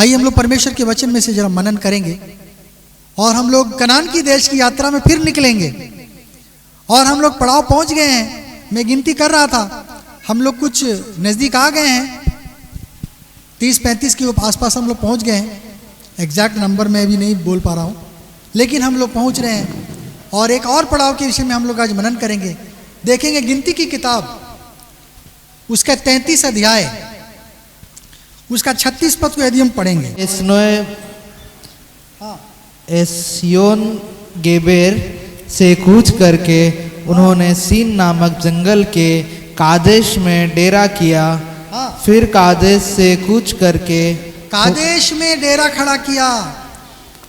आइए हम लोग परमेश्वर के वचन में से जरा मनन करेंगे और हम लोग कनान की देश की यात्रा में फिर निकलेंगे। और हम लोग पड़ाव पहुंच गए हैं। मैं गिनती कर रहा था, हम लोग कुछ नज़दीक आ गए हैं, 30-35 के आसपास हम लोग पहुंच गए हैं। एग्जैक्ट नंबर मैं भी नहीं बोल पा रहा हूं, लेकिन हम लोग पहुंच रहे हैं। और एक और पड़ाव के विषय में हम लोग आज मनन करेंगे। देखेंगे गिनती की किताब, उसका 33 अध्याय, उसका 36 पद को यदि हम पढ़ेंगे। एस्योन गेबेर से कूच करके उन्होंने सीन नामक जंगल के कादेश में डेरा किया। फिर कादेश से कूच करके कादेश में डेरा खड़ा किया।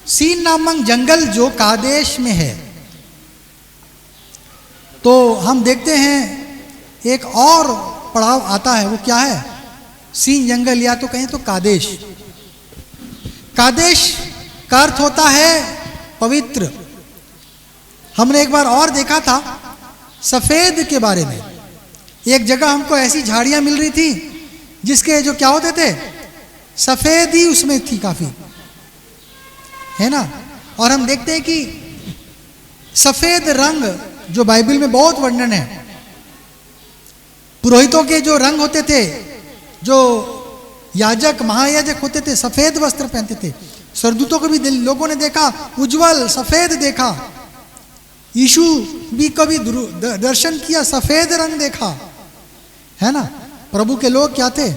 सीन नामक जंगल जो कादेश में है। तो हम देखते हैं एक और पड़ाव आता है, वो क्या है? सीन जंगल, या तो कहें तो कादेश। कादेश का अर्थ होता है पवित्र। हमने एक बार और देखा था सफेद के बारे में। एक जगह हमको ऐसी झाड़ियां मिल रही थी जिसके जो क्या होते थे, सफेद ही उसमें थी काफी, है ना। और हम देखते हैं कि सफेद रंग जो बाइबल में बहुत वर्णन है, पुरोहितों के जो रंग होते थे, जो याजक महायाजक होते थे, सफेद वस्त्र पहनते थे। सरदूतों को भी लोगों ने देखा उज्जवल सफेद देखा। यीशु भी कभी दर्शन किया, सफेद रंग देखा, है ना। प्रभु के लोग क्या थे?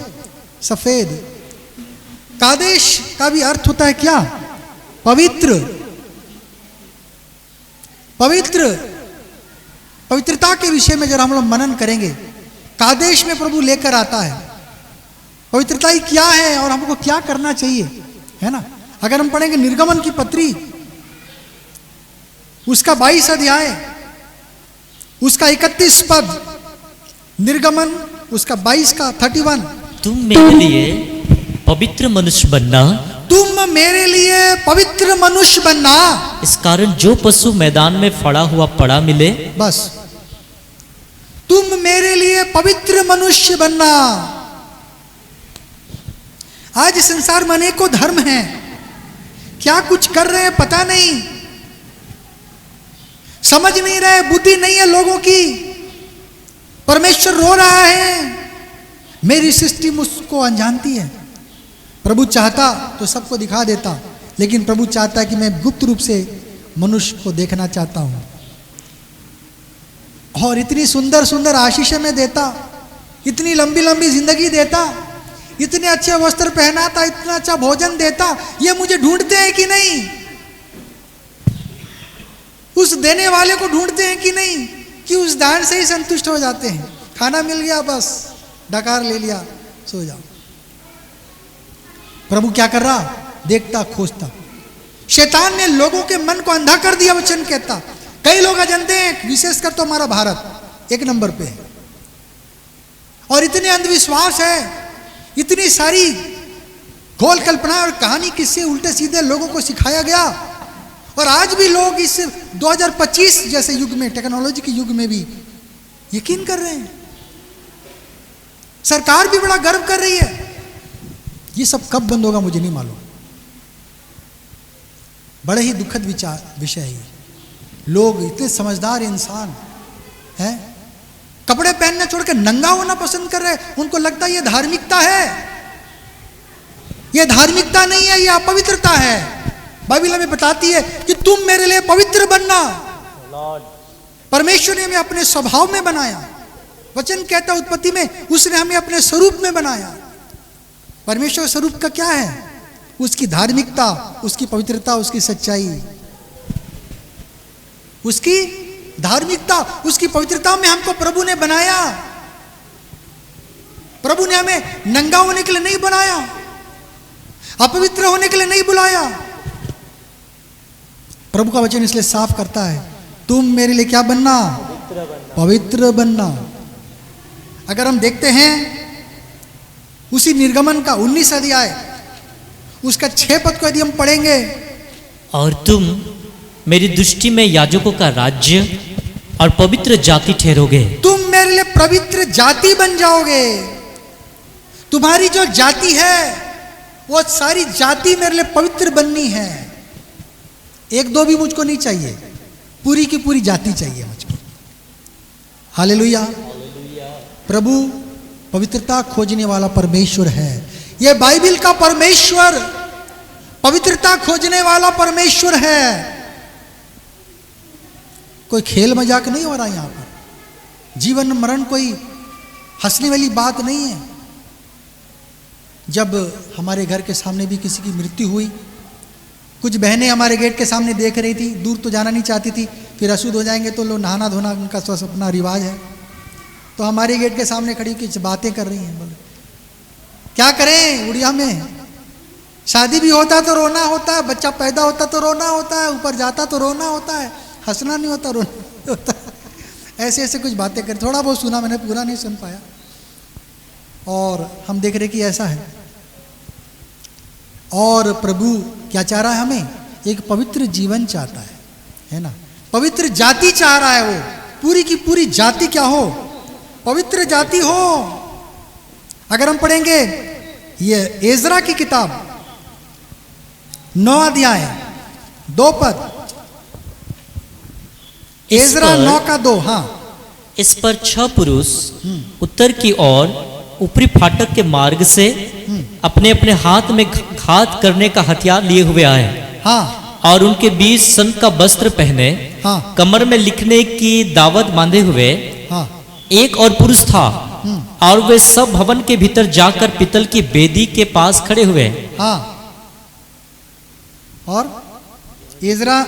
सफेद। कादेश का भी अर्थ होता है क्या? पवित्र। पवित्र, पवित्रता के विषय में जरा हम लोग मनन करेंगे। कादेश में प्रभु लेकर आता है पवित्रता ही क्या है और हमको क्या करना चाहिए, है ना। अगर हम पढ़ेंगे निर्गमन की पत्री, उसका 22 अध्याय, उसका 31 पद, निर्गमन उसका 22 का 31। तुम मेरे लिए पवित्र मनुष्य बनना, तुम मेरे लिए पवित्र मनुष्य बनना। इस कारण जो पशु मैदान में फड़ा हुआ पड़ा मिले, बस तुम मेरे लिए पवित्र मनुष्य बनना। आज संसार में अनेकों धर्म हैं, क्या कुछ कर रहे हैं पता नहीं, समझ नहीं रहे, बुद्धि नहीं है लोगों की। परमेश्वर रो रहा है, मेरी सृष्टि मुझको अनजानती है। प्रभु चाहता तो सबको दिखा देता, लेकिन प्रभु चाहता है कि मैं गुप्त रूप से मनुष्य को देखना चाहता हूं। और इतनी सुंदर सुंदर आशीषें में देता, इतनी लंबी लंबी जिंदगी देता, इतने अच्छे वस्त्र पहनाता, इतना अच्छा भोजन देता। ये मुझे ढूंढते हैं कि नहीं? उस देने वाले को ढूंढते हैं कि नहीं? कि उस दान से ही संतुष्ट हो जाते हैं? खाना मिल गया, बस डकार ले लिया, सो जाओ। प्रभु क्या कर रहा? देखता, खोजता। शैतान ने लोगों के मन को अंधा कर दिया। वचन कहता, कई लोग जानते हैं, विशेषकर तो हमारा भारत 1 नंबर पे है। और इतने अंधविश्वास है, इतनी सारी खोल कल्पना और कहानी, किससे उल्टे सीधे लोगों को सिखाया गया। और आज भी लोग इस 2025 जैसे युग में, टेक्नोलॉजी के युग में भी यकीन कर रहे हैं। सरकार भी बड़ा गर्व कर रही है। ये सब कब बंद होगा मुझे नहीं मालूम। बड़े ही दुखद विषय है। लोग इतने समझदार इंसान हैं, कपड़े पहनना छोड़कर नंगा होना पसंद कर रहे हैं। उनको लगता है ये धार्मिकता है। ये धार्मिकता नहीं है, ये अपवित्रता है। बाइबल हमें बताती है कि तुम मेरे लिए पवित्र बनना। परमेश्वर ने हमें अपने स्वभाव में बनाया। वचन कहता है उत्पत्ति में, उसने हमें अपने स्वरूप में बनाया। परमेश्वर स्वरूप का क्या है? उसकी धार्मिकता, उसकी पवित्रता, उसकी सच्चाई, उसकी धार्मिकता, उसकी पवित्रता में हमको प्रभु ने बनाया। प्रभु ने हमें नंगा होने के लिए नहीं बनाया, अपवित्र होने के लिए नहीं बुलाया। प्रभु का वचन इसलिए साफ करता है, तुम मेरे लिए क्या बनना? पवित्र बनना। अगर हम देखते हैं उसी निर्गमन का 19 अध्याय, उसका 6 पद को यदि हम पढ़ेंगे, और तुम मेरी दृष्टि में याजकों का राज्य और पवित्र जाति ठहरोगे। तुम मेरे लिए पवित्र जाति बन जाओगे। तुम्हारी जो जाति है वो सारी जाति मेरे लिए पवित्र बननी है। एक दो भी मुझको नहीं चाहिए, पूरी की पूरी जाति चाहिए मुझको। हालेलुया। प्रभु पवित्रता खोजने वाला परमेश्वर है। ये बाइबल का परमेश्वर पवित्रता खोजने वाला परमेश्वर है। कोई खेल मजाक नहीं हो रहा यहां पर। जीवन मरण कोई हंसने वाली बात नहीं है। जब हमारे घर के सामने भी किसी की मृत्यु हुई, कुछ बहनें हमारे गेट के सामने देख रही थी, दूर तो जाना नहीं चाहती थी, फिर अशुद्ध हो जाएंगे तो लोग नहाना धोना उनका अपना रिवाज है, तो हमारे गेट के सामने खड़ी कुछ बातें कर रही हैं। बोले क्या करें, उड़िया में शादी भी होता तो रोना होता है, बच्चा पैदा होता तो रोना होता है, ऊपर जाता तो रोना होता है, हंसना नहीं होता, रोना होता है। ऐसे ऐसे कुछ बातें कर, थोड़ा बहुत सुना मैंने, पूरा नहीं सुन पाया। और हम देख रहे कि ऐसा है। और प्रभु क्या चाह रहा है हमें? एक पवित्र जीवन चाहता है ना। पवित्र जाति चाह रहा है वो, पूरी की पूरी जाति क्या हो? पवित्र जाति हो। अगर हम पढ़ेंगे ये एजरा की किताब 9 अध्याय 2 पद, एजरा 9 का 2। हाँ, इस पर 6 पुरुष उत्तर की ओर ऊपरी फाटक के मार्ग से अपने अपने हाथ में घात करने का हथियार लिए हुए आए। हाँ, और उनके बीच संत का वस्त्र पहने, हाँ, कमर में लिखने की दावत बांधे हुए हाँ, एक और पुरुष था। और वे सब भवन के भीतर जाकर पीतल की वेदी के पास खड़े हुए। हाँ। और एजरा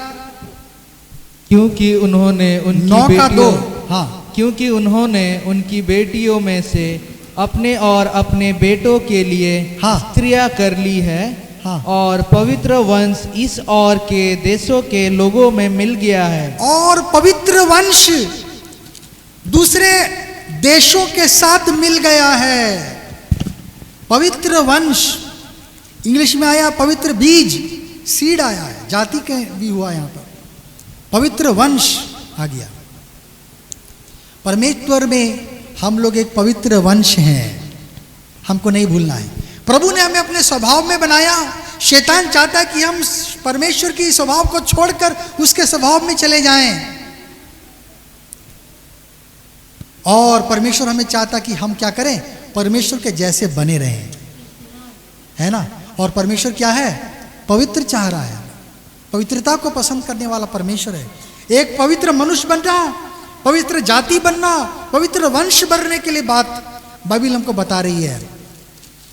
क्योंकि उन्होंने उनकी 9 का 2। बेटियों हाँ, क्योंकि उन्होंने उनकी बेटियों में से अपने और अपने बेटों के लिए हाँ। स्त्रियां कर ली है। हाँ। और पवित्र वंश इस और के देशों के लोगों में मिल गया है। और पवित्र वंश दूसरे देशों के साथ मिल गया है। पवित्र वंश इंग्लिश में आया पवित्र बीज, सीड आया है, जाति के भी हुआ यहां पर, पवित्र वंश आ गया। परमेश्वर में हम लोग एक पवित्र वंश हैं, हमको नहीं भूलना है। प्रभु ने हमें अपने स्वभाव में बनाया। शैतान चाहता है कि हम परमेश्वर की स्वभाव को छोड़कर उसके स्वभाव में चले जाएं। और परमेश्वर हमें चाहता कि हम क्या करें? परमेश्वर के जैसे बने रहें, है ना। और परमेश्वर क्या है? पवित्र चाह रहा है। पवित्रता को पसंद करने वाला परमेश्वर है। एक पवित्र मनुष्य बनना, पवित्र जाति बनना, पवित्र वंश बनने के लिए बात बाइबल हमको बता रही है।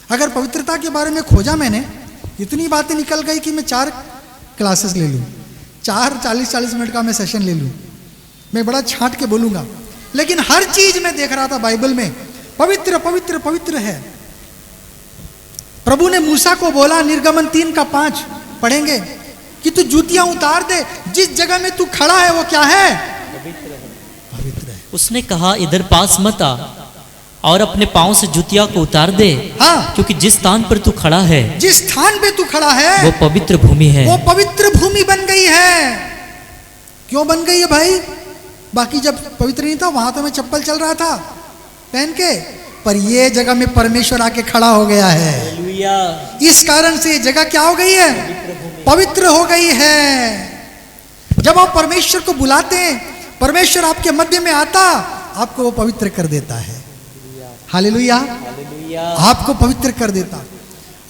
अगर पवित्रता के बारे में खोजा मैंने, इतनी बातें निकल गई कि मैं 4 क्लासेस ले लूँ, 4 40 मिनट का मैं सेशन ले लूँ, मैं बड़ा छांट के बोलूँगा। लेकिन हर चीज में देख रहा था बाइबल में पवित्र पवित्र पवित्र है। प्रभु ने मूसा को बोला, निर्गमन 3 का 5 पढ़ेंगे, कि तू जूतियां उतार दे, जिस जगह में तू खड़ा है वो क्या है? पवित्र है। उसने कहा, इधर पास मत आ और अपने पांव से जूतिया को उतार दे। हाँ, क्योंकि जिस स्थान पर तू खड़ा है, जिस स्थान पे तू खड़ा है वो पवित्र भूमि है। वो पवित्र भूमि बन गई है। क्यों बन गई है भाई? बाकी जब पवित्र नहीं था वहां तो मैं चप्पल चल रहा था पहन के, पर ये जगह में परमेश्वर आके खड़ा हो गया है। इस कारण से ये जगह क्या हो गई है? पवित्र हो गई है। जब आप परमेश्वर को बुलाते हैं, परमेश्वर आपके मध्य में आता, आपको वो पवित्र कर देता है। हालेलुया। आपको पवित्र कर देता।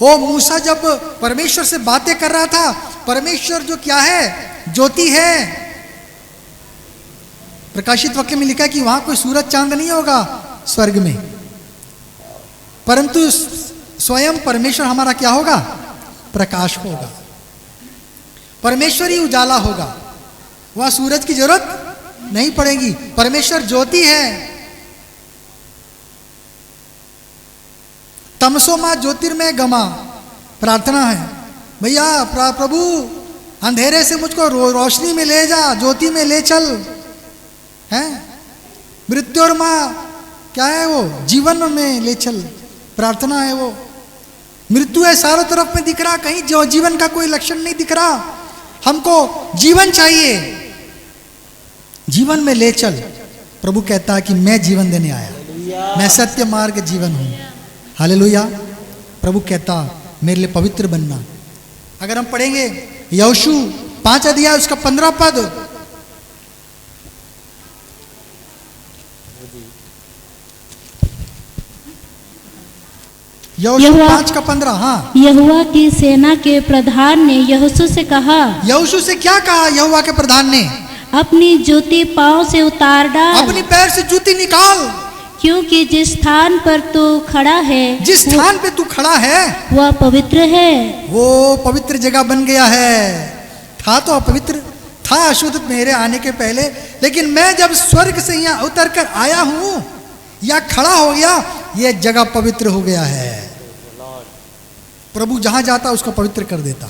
ओ मूसा जब परमेश्वर से बातें कर रहा था, परमेश्वर जो क्या है? ज्योति है। प्रकाशित वाक्य में लिखा है कि वहां कोई सूरज चांद नहीं होगा स्वर्ग में, परंतु स्वयं परमेश्वर हमारा क्या होगा? प्रकाश होगा। परमेश्वर ही उजाला होगा, वहां सूरज की जरूरत नहीं पड़ेगी। परमेश्वर ज्योति है। तमसो मां ज्योतिर्मय गमा प्रार्थना है, भैया प्रभु अंधेरे से मुझको रोशनी में ले जा, ज्योति में ले चल, है। मृत्यु और मां क्या है? वो जीवन में ले चल, प्रार्थना है वो। मृत्यु है चारों तरफ में दिख रहा, कहीं जो जीवन का कोई लक्षण नहीं दिख रहा। हमको जीवन चाहिए, जीवन में ले चल। प्रभु कहता है कि मैं जीवन देने आया, मैं सत्य मार्ग जीवन हूं। हालेलुया। प्रभु कहता मेरे लिए पवित्र बनना। अगर हम पढ़ेंगे यहोशू 5 अध्याय उसका 15 पद, यहोशू 5 का 15। हाँ, यहोवा की सेना के प्रधान ने यहोशू से कहा, यहोशू से क्या कहा यहोवा के प्रधान ने? अपनी जूती पांव से उतार डाल, अपनी पैर से जूती निकाल, क्योंकि जिस स्थान पर तू खड़ा है, जिस स्थान पे तू खड़ा है वह पवित्र है। वो पवित्र जगह बन गया है। था तो अपवित्र, था अशुद्ध मेरे आने के पहले, लेकिन मैं जब स्वर्ग से यहाँ उतर कर आया हूं या खड़ा हो गया, ये जगह पवित्र हो गया है। प्रभु जहां जाता उसको पवित्र कर देता।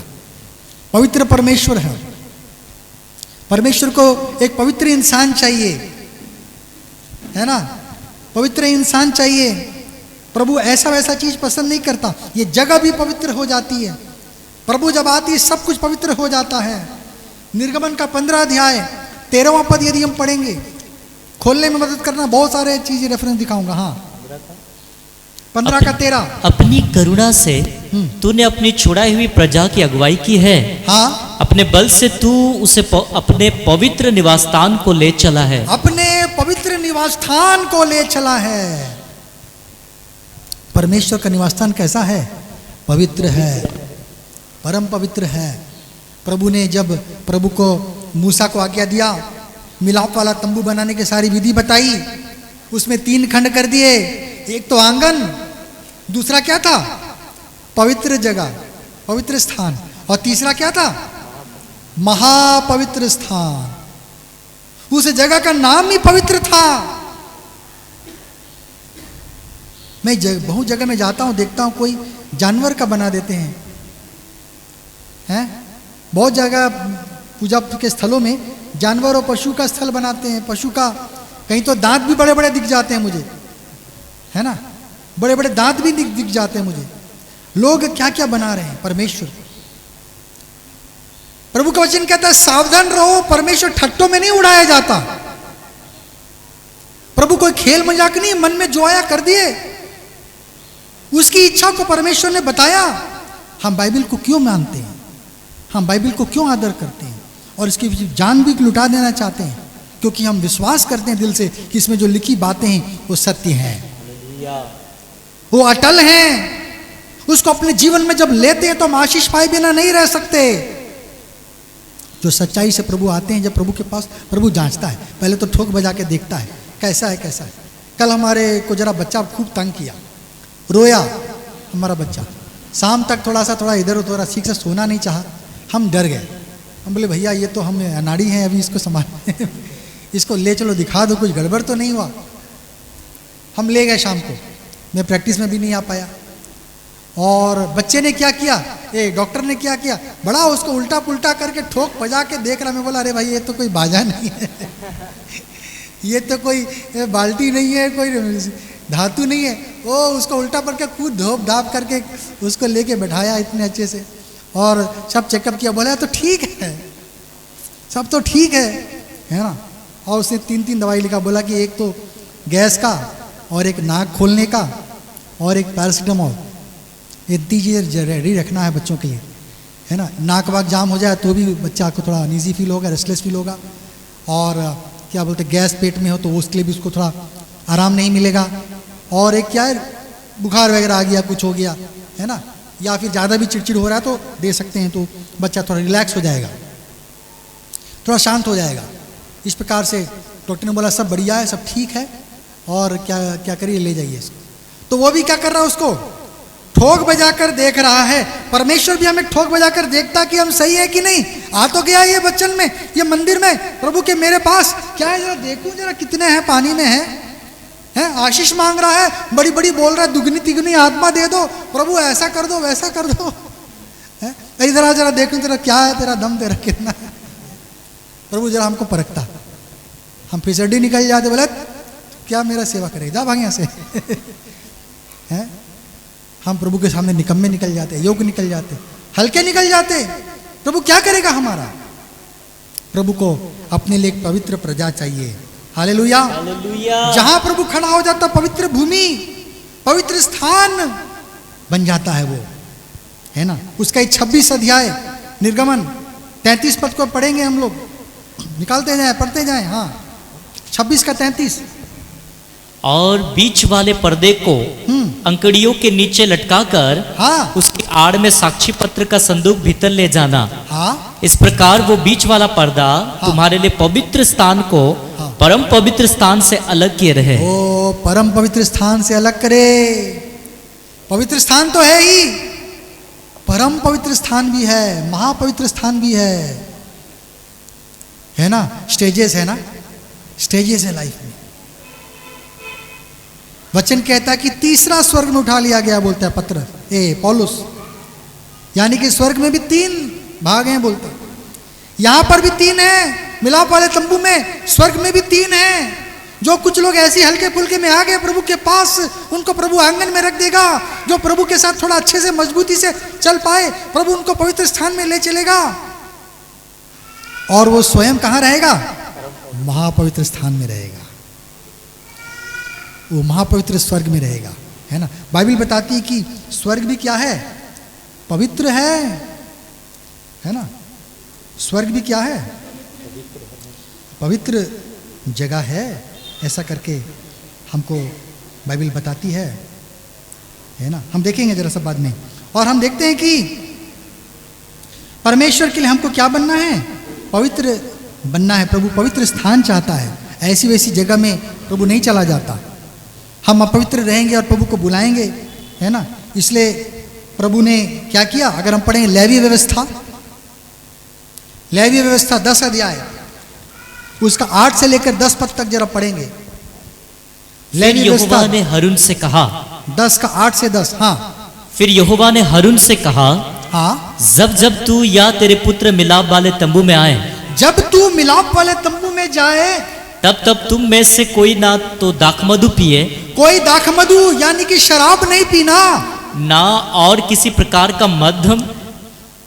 पवित्र परमेश्वर है। परमेश्वर को एक पवित्र इंसान चाहिए, है ना, पवित्र इंसान चाहिए। प्रभु ऐसा वैसा चीज पसंद नहीं करता। ये जगह भी पवित्र हो जाती है। प्रभु जब आती है सब कुछ पवित्र हो जाता है। निर्गमन का 15 अध्याय 13वां पद यदि हम पढ़ेंगे, खोलने में मदद करना, बहुत सारे चीजें रेफरेंस दिखाऊंगा। हाँ, 15 का 13। अपनी करुणा से तूने अपनी छुड़ाई हुई प्रजा की अगुवाई की है। हाँ, अपने बल से तू उसे अपने पवित्र निवासस्थान को ले चला है। अपने पवित्र निवासस्थान को ले चला है। परमेश्वर का निवासस्थान कैसा है? पवित्र है, परम पवित्र है। प्रभु ने जब प्रभु को मूसा को आज्ञा दिया, मिलाप वाला तंबू बनाने की सारी विधि बताई, उसमें 3 खंड कर दिए। एक तो आंगन, दूसरा क्या था? पवित्र जगह, पवित्र स्थान, और तीसरा क्या था? महापवित्र स्थान। उस जगह का नाम ही पवित्र था। मैं बहुत जगह में जाता हूं, देखता हूं कोई जानवर का बना देते हैं, हैं? बहुत जगह पूजा के स्थलों में जानवर और पशु का स्थल बनाते हैं। पशु का कहीं तो दांत भी बड़े बड़े दिख जाते हैं मुझे, है ना, बड़े बड़े दांत भी दिख जाते हैं मुझे। लोग क्या क्या बना रहे हैं। परमेश्वर, प्रभु का वचन कहता है सावधान रहो, परमेश्वर ठट्टों में नहीं उड़ाया जाता। प्रभु कोई खेल मजाक नहीं, मन में जो आया कर दिए। उसकी इच्छा को परमेश्वर ने बताया। हम बाइबल को क्यों मानते हैं, हम बाइबल को क्यों आदर करते हैं और इसकी जान भी लुटा देना चाहते हैं? क्योंकि हम विश्वास करते हैं दिल से कि इसमें जो लिखी बातें हैं वो सत्य हैं, वो अटल हैं। उसको अपने जीवन में जब लेते हैं तो हम आशीष पाए बिना नहीं रह सकते। जो सच्चाई से प्रभु आते हैं, जब प्रभु के पास, प्रभु जांचता है, पहले तो ठोक बजा के देखता है कैसा है कैसा है। कल हमारे को जरा बच्चा खूब तंग किया, रोया हमारा बच्चा, शाम तक थोड़ा इधर उधर ठीक से सोना नहीं चाहा। हम डर गए, हम बोले भैया ये तो हम अनाड़ी हैं, अभी इसको संभाल इसको ले चलो, दिखा दो कुछ गड़बड़ तो नहीं हुआ। हम ले गए शाम को, मैं प्रैक्टिस में भी नहीं आ पाया। और बच्चे ने क्या किया, डॉक्टर ने क्या किया, बड़ा उसको उल्टा पुल्टा करके ठोक बजा के देख रहा। मैं बोला अरे भाई ये तो कोई बाजा नहीं है ये तो कोई बाल्टी नहीं है, कोई धातु नहीं है। वो उसको उल्टा पड़ के कूद धोप धाप करके उसको लेके बैठाया इतने अच्छे से, और सब चेकअप किया। बोला तो ठीक है, सब तो ठीक है ना। और उसने 3 दवाई लिखा, बोला कि एक तो गैस का, और एक नाक खोलने का, और एक पैरासीटामोल। ये 3 चीज़ें रेडी रखना है बच्चों के लिए, है ना। नाक वाक जाम हो जाए तो भी बच्चा को थोड़ा अनईजी फील होगा, रेस्टलेस फील होगा। और क्या बोलते गैस पेट में हो तो उसके लिए भी उसको थोड़ा आराम नहीं मिलेगा। और एक क्या है, बुखार वगैरह आ गया, कुछ हो गया, है ना, या फिर ज़्यादा भी चिड़चिड़ हो रहा है तो दे सकते हैं, तो बच्चा थोड़ा रिलैक्स हो जाएगा, थोड़ा शांत हो जाएगा। इस प्रकार से डॉक्टर ने बोला सब बढ़िया है, सब ठीक है, और क्या क्या करिए, ले जाइए इसको। तो वो भी क्या कर रहा है, उसको ठोक बजाकर देख रहा है। परमेश्वर भी हमें ठोक बजाकर देखता कि हम सही है कि नहीं। आ तो गया ये बच्चन में, ये मंदिर में, प्रभु के मेरे पास क्या है, जरा देखूं जरा कितने हैं, पानी में है, आशीष मांग रहा है, बड़ी बड़ी बोल रहा है, दुगनी तिगनी आत्मा दे दो प्रभु, ऐसा कर दो वैसा कर दो, है इधर आ जरा देखूं तेरा क्या है, तेरा दम तेरा कितना है। प्रभु जरा हमको परखता, हम फिसड्डी निकल जाते, बोले क्या मेरा सेवा करेगा, जा भाग यहाँ से हैं। हम प्रभु के सामने निकम्मे निकल जाते, योग्य निकल जाते, हल्के निकल जाते। प्रभु क्या करेगा हमारा। प्रभु को अपने लिए एक पवित्र प्रजा चाहिए। हालेलुया, जहां प्रभु खड़ा हो जाता पवित्र भूमि, पवित्र स्थान बन जाता है वो। है ना। उसका ही 26 अध्याय निर्गमन 33 पद को पढ़ेंगे हम लोग, निकालते जाएं पढ़ते जाएं। हाँ 26 का 33। और बीच वाले पर्दे को अंकड़ियों के नीचे लटकाकर हाँ उसकी आड़ में साक्षी पत्र का संदूक भीतर ले जाना। हाँ इस प्रकार वो बीच वाला पर्दा तुम्हारे लिए पवित्र स्थान को परम पवित्र स्थान से अलग किए रहे। ओ परम पवित्र स्थान से अलग करे। पवित्र स्थान तो है ही, परम पवित्र स्थान भी है, महापवित्र स्थान भी है ना। स्टेजेस है ना, स्टेजेस है लाइफ में। वचन कहता है कि तीसरा स्वर्ग में उठा लिया गया, बोलता है पत्र पौलुस, यानी कि स्वर्ग में भी 3 भाग हैं बोलता है। यहां पर भी 3 है, मिलाप वाले तंबू में स्वर्ग में भी 3 है। जो कुछ लोग ऐसे हल्के फुल्के में आ गए प्रभु के पास, उनको प्रभु आंगन में रख देगा। जो प्रभु के साथ थोड़ा अच्छे से मजबूती से चल पाए, प्रभु उनको पवित्र स्थान में ले चलेगा। और वो स्वयं कहां रहेगा? महापवित्र स्थान में रहेगा, वो महापवित्र स्वर्ग में रहेगा, है ना। बाइबल बताती है कि स्वर्ग भी क्या है? पवित्र है ना। स्वर्ग भी क्या है? पवित्र जगह है, ऐसा करके हमको बाइबल बताती है ना। हम देखेंगे जरा सा बाद में। और हम देखते हैं कि परमेश्वर के लिए हमको क्या बनना है? पवित्र बनना है। प्रभु पवित्र स्थान चाहता है, ऐसी वैसी जगह में प्रभु नहीं चला जाता। हम अपवित्र रहेंगे और प्रभु को बुलाएंगे, है ना। इसलिए प्रभु ने क्या किया? अगर हम पढ़ेंगे लेवी व्यवस्था, लेवी व्यवस्था 10 अध्याय, उसका 8 से लेकर 10 पद तक जरा पढ़ेंगे। फिर यहोवा ने हारून से कहा, 10 का 8 से 10। हाँ फिर यहोवा ने हारून से कहा, हाँ जब जब तू या तेरे पुत्र मिलाप वाले तंबू में आए, जब तू मिलाप वाले तंबू में जाए, तब तब तुम में से कोई ना तो दाखमधु पिए, कोई दाखमधु यानी कि शराब नहीं पीना, ना और किसी प्रकार का मध्यम।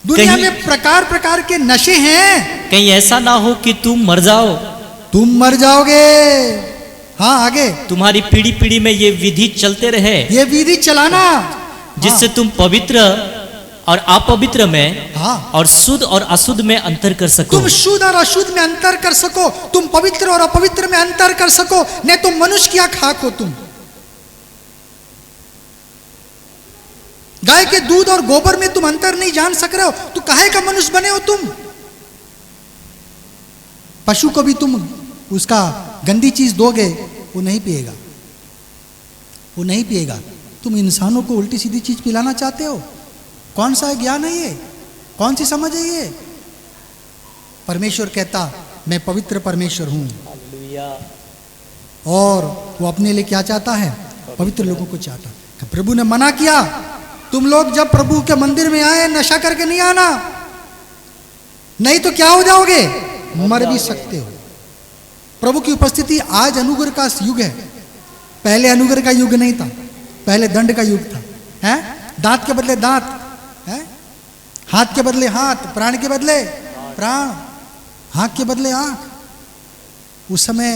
दुनिया में प्रकार प्रकार के नशे हैं, कहीं ऐसा ना हो कि तुम मर जाओ। तुम मर जाओगे। हाँ आगे, तुम्हारी पीढ़ी पीढ़ी में ये विधि चलते रहे, ये विधि चलाना, जिससे तुम पवित्र और अपवित्र में और शुद्ध और अशुद्ध में अंतर कर सको। तुम शुद्ध और अशुद्ध में अंतर कर सको, तुम पवित्र और अपवित्र में अंतर कर सको। नहीं तो मनुष्य क्या खाक हो तुम। गाय के दूध और गोबर में तुम अंतर नहीं जान सक रहे हो, तो काहे का मनुष्य बने हो तुम। पशु को भी तुम उसका गंदी चीज दोगे, वो नहीं पिएगा, वो नहीं पिएगा। तुम इंसानों को उल्टी सीधी चीज पिलाना चाहते हो। कौन सा ज्ञान है ये? कौन सी समझ है ये? परमेश्वर कहता मैं पवित्र परमेश्वर हूं, और वो अपने लिए क्या चाहता है? पवित्र लोगों को चाहता है। प्रभु ने मना किया, तुम लोग जब प्रभु के मंदिर में आए नशा करके नहीं आना, नहीं तो क्या हो जाओगे? मर भी सकते हो। प्रभु की उपस्थिति आज अनुग्रह का युग है, पहले अनुग्रह का युग नहीं था, पहले दंड का युग था। है दांत के बदले दांत, है हाथ के बदले हाथ, प्राण के बदले प्राण, आंख के बदले आंख। उस समय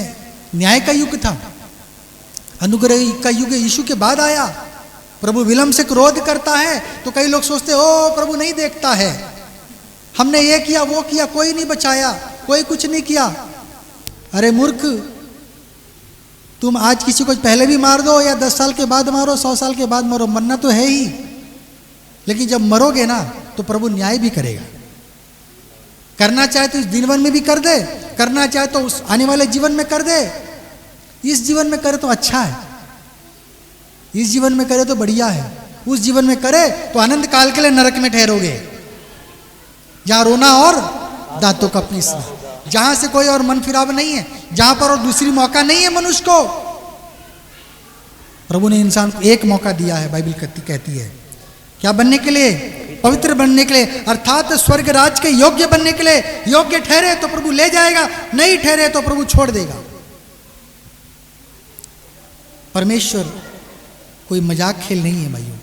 न्याय का युग था, अनुग्रह का युग यीशु के बाद आया। प्रभु विलंब से क्रोध करता है तो कई लोग सोचते ओ प्रभु नहीं देखता है, हमने ये किया वो किया, कोई नहीं बचाया, कोई कुछ नहीं किया। अरे मूर्ख, तुम आज किसी को पहले भी मार दो या 10 साल के बाद मारो, 100 साल के बाद मारो, मरना तो है ही। लेकिन जब मरोगे ना तो प्रभु न्याय भी करेगा। करना चाहे तो इस जीवन में भी कर दे, करना चाहे तो उस आने वाले जीवन में कर दे। इस जीवन में करे तो अच्छा है, इस जीवन में करे तो बढ़िया है, उस जीवन में करे तो अनंत काल के लिए नरक में ठहरोगे, जहां रोना और दांतों का पीसना, जहां से कोई और मन फिराव नहीं है, जहां पर और दूसरी मौका नहीं है मनुष्य को। प्रभु ने इंसान को एक मौका दिया है, बाइबल कहती है क्या बनने के लिए? पवित्र बनने के लिए, अर्थात स्वर्ग राज के योग्य बनने के लिए। योग्य ठहरे तो प्रभु ले जाएगा, नहीं ठहरे तो प्रभु छोड़ देगा। परमेश्वर कोई मजाक खेल नहीं है भाइयों,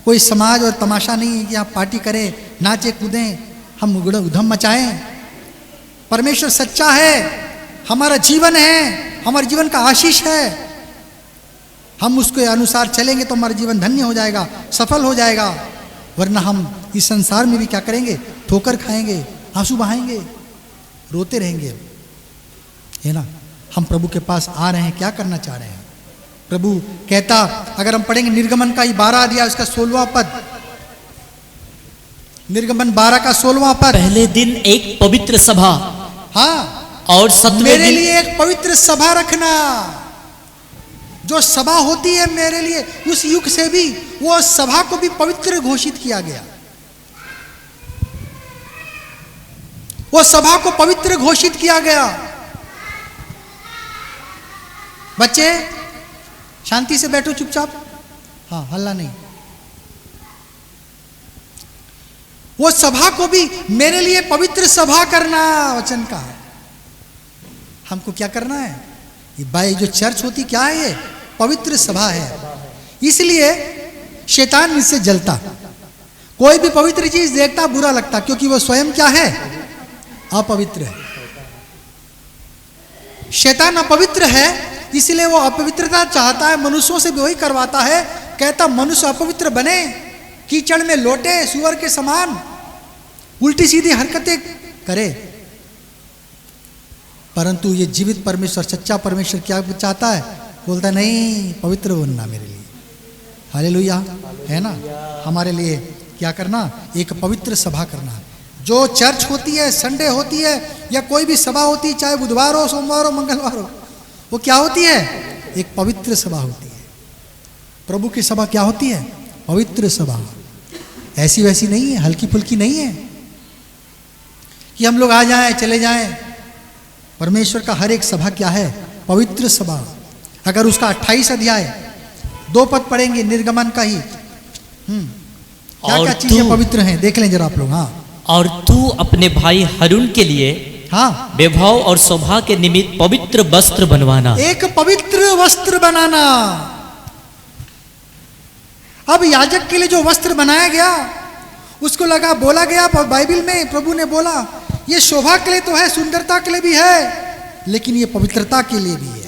कोई समाज और तमाशा नहीं है कि आप पार्टी करें, नाचे कूदें, हम उधम मचाएं। परमेश्वर सच्चा है, हमारा जीवन है, हमारे जीवन का आशीष है। हम उसके अनुसार चलेंगे तो हमारा जीवन धन्य हो जाएगा, सफल हो जाएगा। वरना हम इस संसार में भी क्या करेंगे, ठोकर खाएंगे, आंसू बहाएंगे, रोते रहेंगे, है ना। हम प्रभु के पास आ रहे हैं, क्या करना चाह रहे हैं। प्रभु कहता, अगर हम पढ़ेंगे निर्गमन का 12 अध्याय उसका 16वां पद, निर्गमन 12 का 16वां पद, पहले दिन एक पवित्र सभा, हाँ, और 7वें मेरे दिन लिए एक पवित्र सभा रखना। जो सभा होती है मेरे लिए, उस युग से भी वो सभा को भी पवित्र घोषित किया गया। वो सभा को पवित्र घोषित किया गया। बच्चे शांति से बैठो चुपचाप, हाँ हल्ला नहीं। वो सभा को भी मेरे लिए पवित्र सभा करना वचन का है। हमको क्या करना है, ये भाई जो चर्च होती क्या है, ये पवित्र सभा है। इसलिए शैतान इससे जलता, कोई भी पवित्र चीज देखता बुरा लगता, क्योंकि वो स्वयं क्या है, अपवित्र है। शैतान अपवित्र है, इसलिए वो अपवित्रता चाहता है, मनुष्यों से भी वही करवाता है। कहता मनुष्य अपवित्र बने, कीचड़ में लोटे, सुअर के समान उल्टी सीधी हरकतें करे। परंतु ये जीवित परमेश्वर, सच्चा परमेश्वर क्या चाहता है, बोलता नहीं, पवित्र बनना मेरे लिए। हालेलुया, है ना। हमारे लिए क्या करना, एक पवित्र सभा करना। जो चर्च होती है, संडे होती है, या कोई भी सभा होती है, चाहे बुधवार हो, सोमवार हो, मंगलवार हो, वो क्या होती है, एक पवित्र सभा होती है। प्रभु की सभा क्या होती है, पवित्र सभा। ऐसी वैसी नहीं है, हल्की फुल्की नहीं है कि हम लोग आ जाएं चले जाएं। परमेश्वर का हर एक सभा क्या है, पवित्र सभा। अगर उसका 28 अध्याय 2 पद पढ़ेंगे निर्गमन का ही, क्या क्या चीजें पवित्र हैं देख लें जरा आप लोग। हाँ, और तू अपने भाई हरून के लिए, हाँ, वैभव और शोभा के निमित्त पवित्र वस्त्र बनवाना। एक पवित्र वस्त्र बनाना। अब याजक के लिए जो वस्त्र बनाया गया, उसको लगा, बोला गया बाइबल में, प्रभु ने बोला ये शोभा के लिए तो है, सुंदरता के लिए भी है, लेकिन ये पवित्रता के लिए भी है।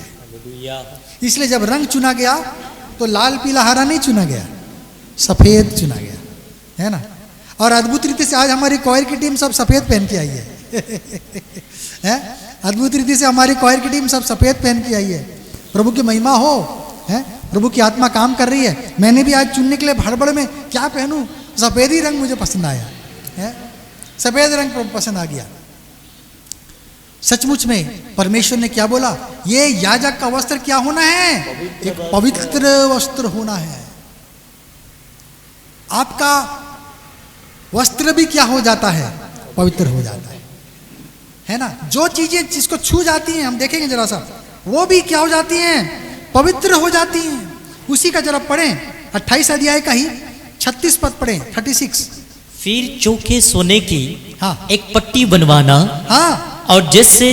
इसलिए जब रंग चुना गया तो लाल पीला हरा नहीं चुना गया, सफेद चुना गया, है ना। और अद्भुत रीति से आज हमारी क्वायर की टीम सब सफेद पहन के आई है, अद्भुत रीति से हमारी क्वायर की टीम सब सफेद पहन के आई है। प्रभु की महिमा हो, है, प्रभु की आत्मा काम कर रही है। मैंने भी आज चुनने के लिए हड़बड़ में क्या पहनूं, सफेद ही रंग मुझे पसंद आया है, सफेद रंग पसंद आ गया। सचमुच में परमेश्वर ने क्या बोला, ये याजक का वस्त्र क्या होना है, एक पवित्र वस्त्र होना है। आपका वस्त्र भी क्या हो जाता है, पवित्र हो जाता है ना। जो चीजें जिसको छू जाती हैं, हम देखेंगे जरा सा, वो भी क्या हो जाती हैं, पवित्र हो जाती हैं। उसी का जरा पढ़ें 28 अध्याय का ही 36 पद पढ़ें, 36। फिर चौके सोने की, हाँ, एक पट्टी बनवाना, हाँ, और जैसे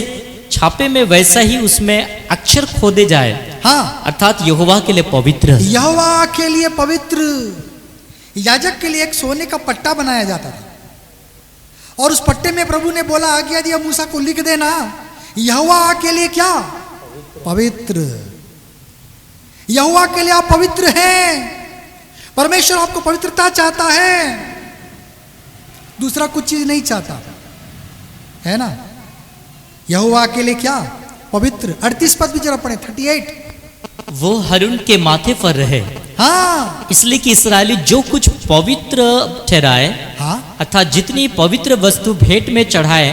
छापे में वैसा ही उसमें अक्षर खोदे जाए, हाँ, अर्थात यहोवा के लिए पवित्र। यहोवा के लिए पवित्र। याजक के लिए एक सोने का पट्टा बनाया जाता था, और उस पट्टे में प्रभु ने बोला, आज्ञा दिया मूसा को, लिख देना यहोवा के लिए क्या, पवित्र। यहोवा के लिए आप पवित्र हैं। परमेश्वर आपको पवित्रता चाहता है, दूसरा कुछ चीज नहीं चाहता, है ना। यहोवा के लिए क्या, पवित्र। 38 पद भी जरा पढ़े, 38। वो हरून के माथे पर रहे, हाँ, इसलिए कि इस्राएली जो कुछ पवित्र ठहराए, हाँ, अर्थात जितनी पवित्र वस्तु भेंट में चढ़ाए,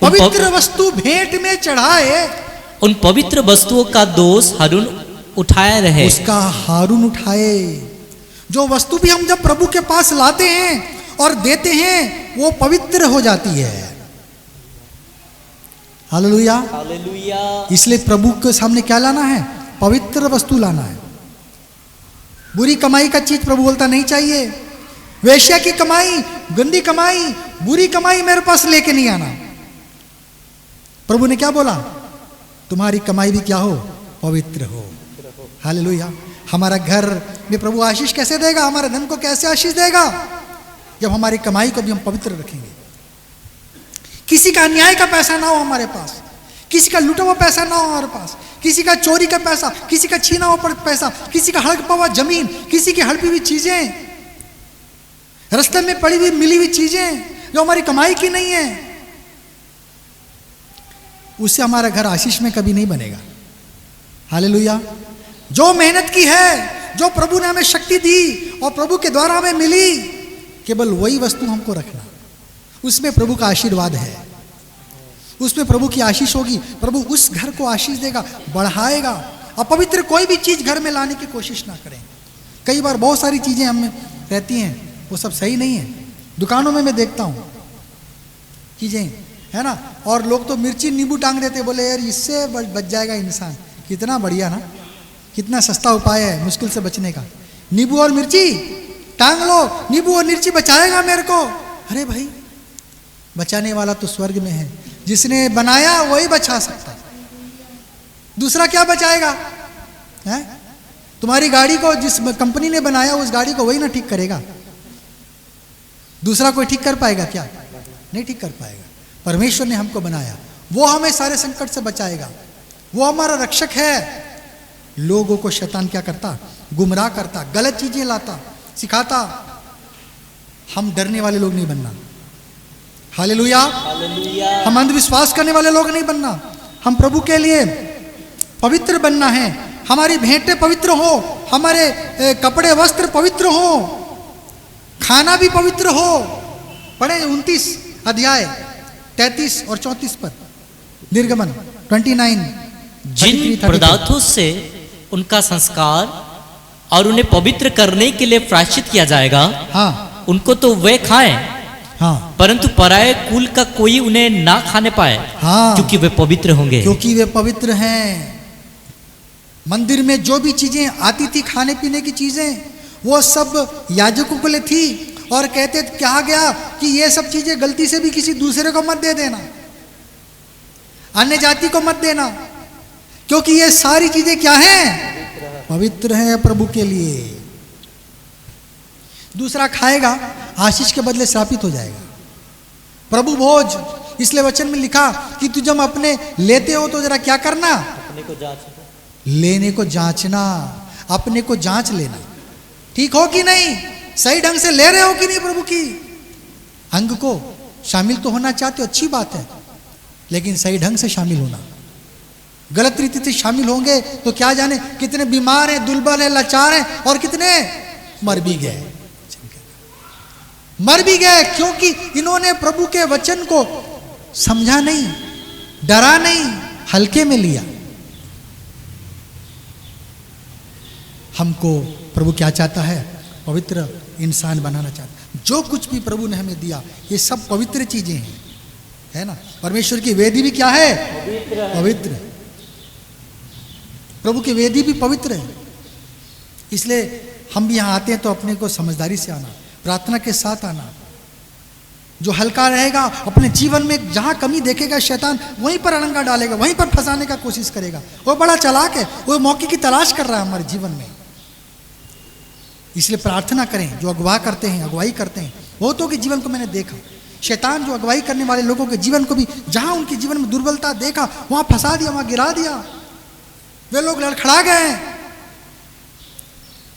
पवित्र वस्तु भेंट में चढ़ाए, उन पवित्र वस्तुओं का दोष हरून उठाया रहे। उसका हारून उठाए। जो वस्तु भी हम जब प्रभु के पास लाते हैं और देते हैं, वो पवित्र हो जाती है। Hallelujah, hallelujah. इसलिए प्रभु के सामने क्या लाना है, पवित्र वस्तु लाना है। बुरी कमाई का चीज प्रभु बोलता नहीं चाहिए। वेश्या की कमाई, गंदी कमाई, बुरी कमाई मेरे पास लेके नहीं आना। प्रभु ने क्या बोला, तुम्हारी कमाई भी क्या हो, पवित्र हो। हालेलुया। हमारा घर में प्रभु आशीष कैसे देगा, हमारे धन को कैसे आशीष देगा, जब हमारी कमाई को भी हम पवित्र रखेंगे। किसी का अन्याय का पैसा ना हो हमारे पास, किसी का लूटा हुआ पैसा ना हो हमारे पास, किसी का चोरी का पैसा, किसी का छीना हुआ पैसा, किसी का हड़पा हुआ जमीन, किसी की हड़पी हुई चीजें, रास्ते में पड़ी हुई मिली हुई चीजें जो हमारी कमाई की नहीं है, उससे हमारा घर आशीष में कभी नहीं बनेगा। हालेलुया। जो मेहनत की है, जो प्रभु ने हमें शक्ति दी और प्रभु के द्वारा हमें मिली, केवल वही वस्तु हमको रखना, उसमें प्रभु का आशीर्वाद है, उसमें प्रभु की आशीष होगी। प्रभु उस घर को आशीष देगा, बढ़ाएगा। अपवित्र कोई भी चीज घर में लाने की कोशिश ना करें। कई बार बहुत सारी चीजें हम में रहती हैं, वो सब सही नहीं है। दुकानों में मैं देखता हूँ चीजें, है ना, और लोग तो मिर्ची नींबू टांग देते, बोले यार इससे बच जाएगा इंसान। कितना बढ़िया ना, कितना सस्ता उपाय है मुश्किल से बचने का। नींबू और मिर्ची टांग लो, नींबू और मिर्ची बचाएगा मेरे को। अरे भाई, बचाने वाला तो स्वर्ग में है, जिसने बनाया वही बचा सकता, दूसरा क्या बचाएगा? है? तुम्हारी गाड़ी को जिस कंपनी ने बनाया उस गाड़ी को वही ना ठीक करेगा, दूसरा कोई ठीक कर पाएगा क्या? नहीं ठीक कर पाएगा। परमेश्वर ने हमको बनाया, वो हमें सारे संकट से बचाएगा, वो हमारा रक्षक है। लोगों को शैतान क्या करता? गुमराह करता, गलत चीजें लाता, सिखाता। हम डरने वाले लोग नहीं बनना। हालेलुया। हम अंधविश्वास करने वाले लोग नहीं बनना। हम प्रभु के लिए पवित्र बनना है। हमारी भेंटें पवित्र हो, हमारे कपड़े वस्त्र पवित्र हो, खाना भी पवित्र हो। पढ़े 29 अध्याय 33 और 34 पर, निर्गमन 29। जिन पदार्थों से उनका संस्कार और उन्हें पवित्र करने के लिए प्रायश्चित किया जाएगा, हाँ, उनको तो वे खाएं, हाँ, परंतु पराये कुल का कोई उन्हें ना खाने पाए, हाँ, क्योंकि वे पवित्र होंगे। क्योंकि वे पवित्र हैं। मंदिर में जो भी चीजें आती थी, खाने पीने की चीजें, वो सब याजकों के लिए थी। और कहते कहा गया कि ये सब चीजें गलती से भी किसी दूसरे को मत दे देना, अन्य जाति को मत देना, क्योंकि ये सारी चीजें क्या हैं? पवित्र हैं प्रभु के लिए। दूसरा खाएगा, आशीष के बदले श्रापित हो जाएगा। प्रभु भोज, इसलिए वचन में लिखा कि तू जब अपने लेते हो तो जरा क्या करना? लेने को जांचना, अपने को जांच लेना, ठीक हो कि नहीं, सही ढंग से ले रहे हो कि नहीं प्रभु की अंग को। शामिल तो होना चाहते हो, अच्छी बात है, लेकिन सही ढंग से शामिल होना। गलत रीति से शामिल होंगे तो क्या जाने कितने बीमार हैं, दुर्बल हैं, लाचार हैं, और कितने मर भी गए। मर भी गए क्योंकि इन्होंने प्रभु के वचन को समझा नहीं, डरा नहीं, हल्के में लिया। हमको प्रभु क्या चाहता है? पवित्र इंसान बनाना चाहता है। जो कुछ भी प्रभु ने हमें दिया ये सब पवित्र चीजें हैं, है ना। परमेश्वर की वेदी भी क्या है? पवित्र। प्रभु की वेदी भी पवित्र है। इसलिए हम भी यहाँ आते हैं तो अपने को समझदारी से आना, प्रार्थना के साथ आना। जो हल्का रहेगा, अपने जीवन में जहाँ कमी देखेगा शैतान वहीं पर अड़ंगा डालेगा, वहीं पर फंसाने का कोशिश करेगा। वो बड़ा चालाक है, वो मौके की तलाश कर रहा है हमारे जीवन में। इसलिए प्रार्थना करें। जो अगवा करते हैं, अगुवाई करते हैं, बहुतों के जीवन को मैंने देखा, शैतान जो अगुवाई करने वाले लोगों के जीवन को भी जहाँ उनके जीवन में दुर्बलता देखा वहाँ फंसा दिया, वहाँ गिरा दिया। वे लोग लड़खड़ा गए।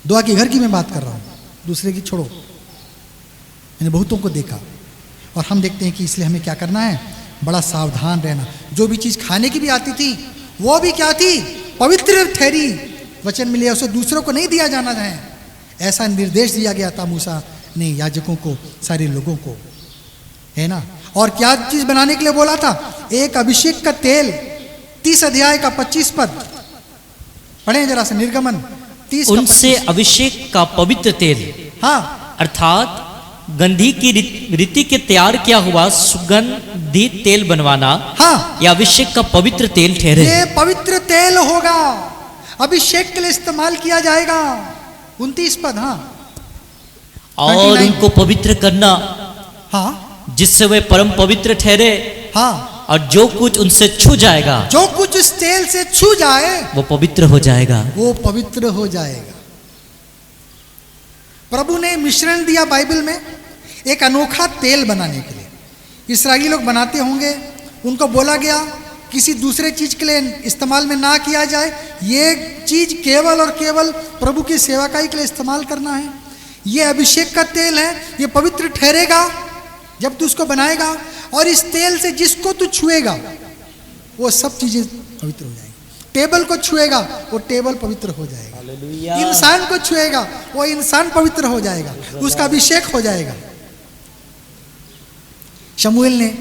दुआ के घर की मैं बात कर रहा हूँ, दूसरे की छोड़ो। मैंने बहुतों को देखा और हम देखते हैं कि इसलिए हमें क्या करना है? बड़ा सावधान रहना। जो भी चीज़ खाने की भी आती थी वो भी क्या थी? पवित्र ठहरी। वचन में लिया, उसे दूसरों को नहीं दिया जाना है, ऐसा निर्देश दिया गया था मूसा ने याजकों को, सारे लोगों को, है ना। और क्या चीज़ बनाने के लिए बोला था? एक अभिषेक का तेल। 30 अध्याय का 25 पद पढ़ें जरा से, निर्गमन 30 का 25। उनसे अभिषेक का पवित्र तेल, हाँ, अर्थात गंधी की रीति के तैयार किया हुआ सुगंधित तेल बनवाना, हाँ, यह अभिषेक का पवित्र तेल ठहरे। ये पवित्र तेल होगा, अभिषेक के लिए इस्तेमाल किया जाएगा। 29 पद, हाँ। और 29 उनको पवित्र करना, हाँ, जिससे वे परम पवित्र ठहरे, हाँ। और जो कुछ उनसे छू जाएगा, जो कुछ इस तेल से छू जाए वो पवित्र हो जाएगा, वो पवित्र हो जाएगा। प्रभु ने मिश्रण दिया बाइबल में एक अनोखा तेल बनाने के लिए। इस्राएली लोग बनाते होंगे, उनको बोला गया किसी दूसरे चीज के लिए इस्तेमाल में ना किया जाए, ये चीज केवल और केवल प्रभु की सेवा का ही के लिए इस्तेमाल करना है। ये अभिषेक का तेल है, ये पवित्र ठहरेगा जब तू उसको बनाएगा, और इस तेल से जिसको तू छुएगा वो सब चीजें पवित्र हो जाएंगी। टेबल को छुएगा वो टेबल पवित्र हो जाएगा, इंसान को छुएगा वो इंसान पवित्र हो जाएगा, उसका अभिषेक हो जाएगा। शमूएल ने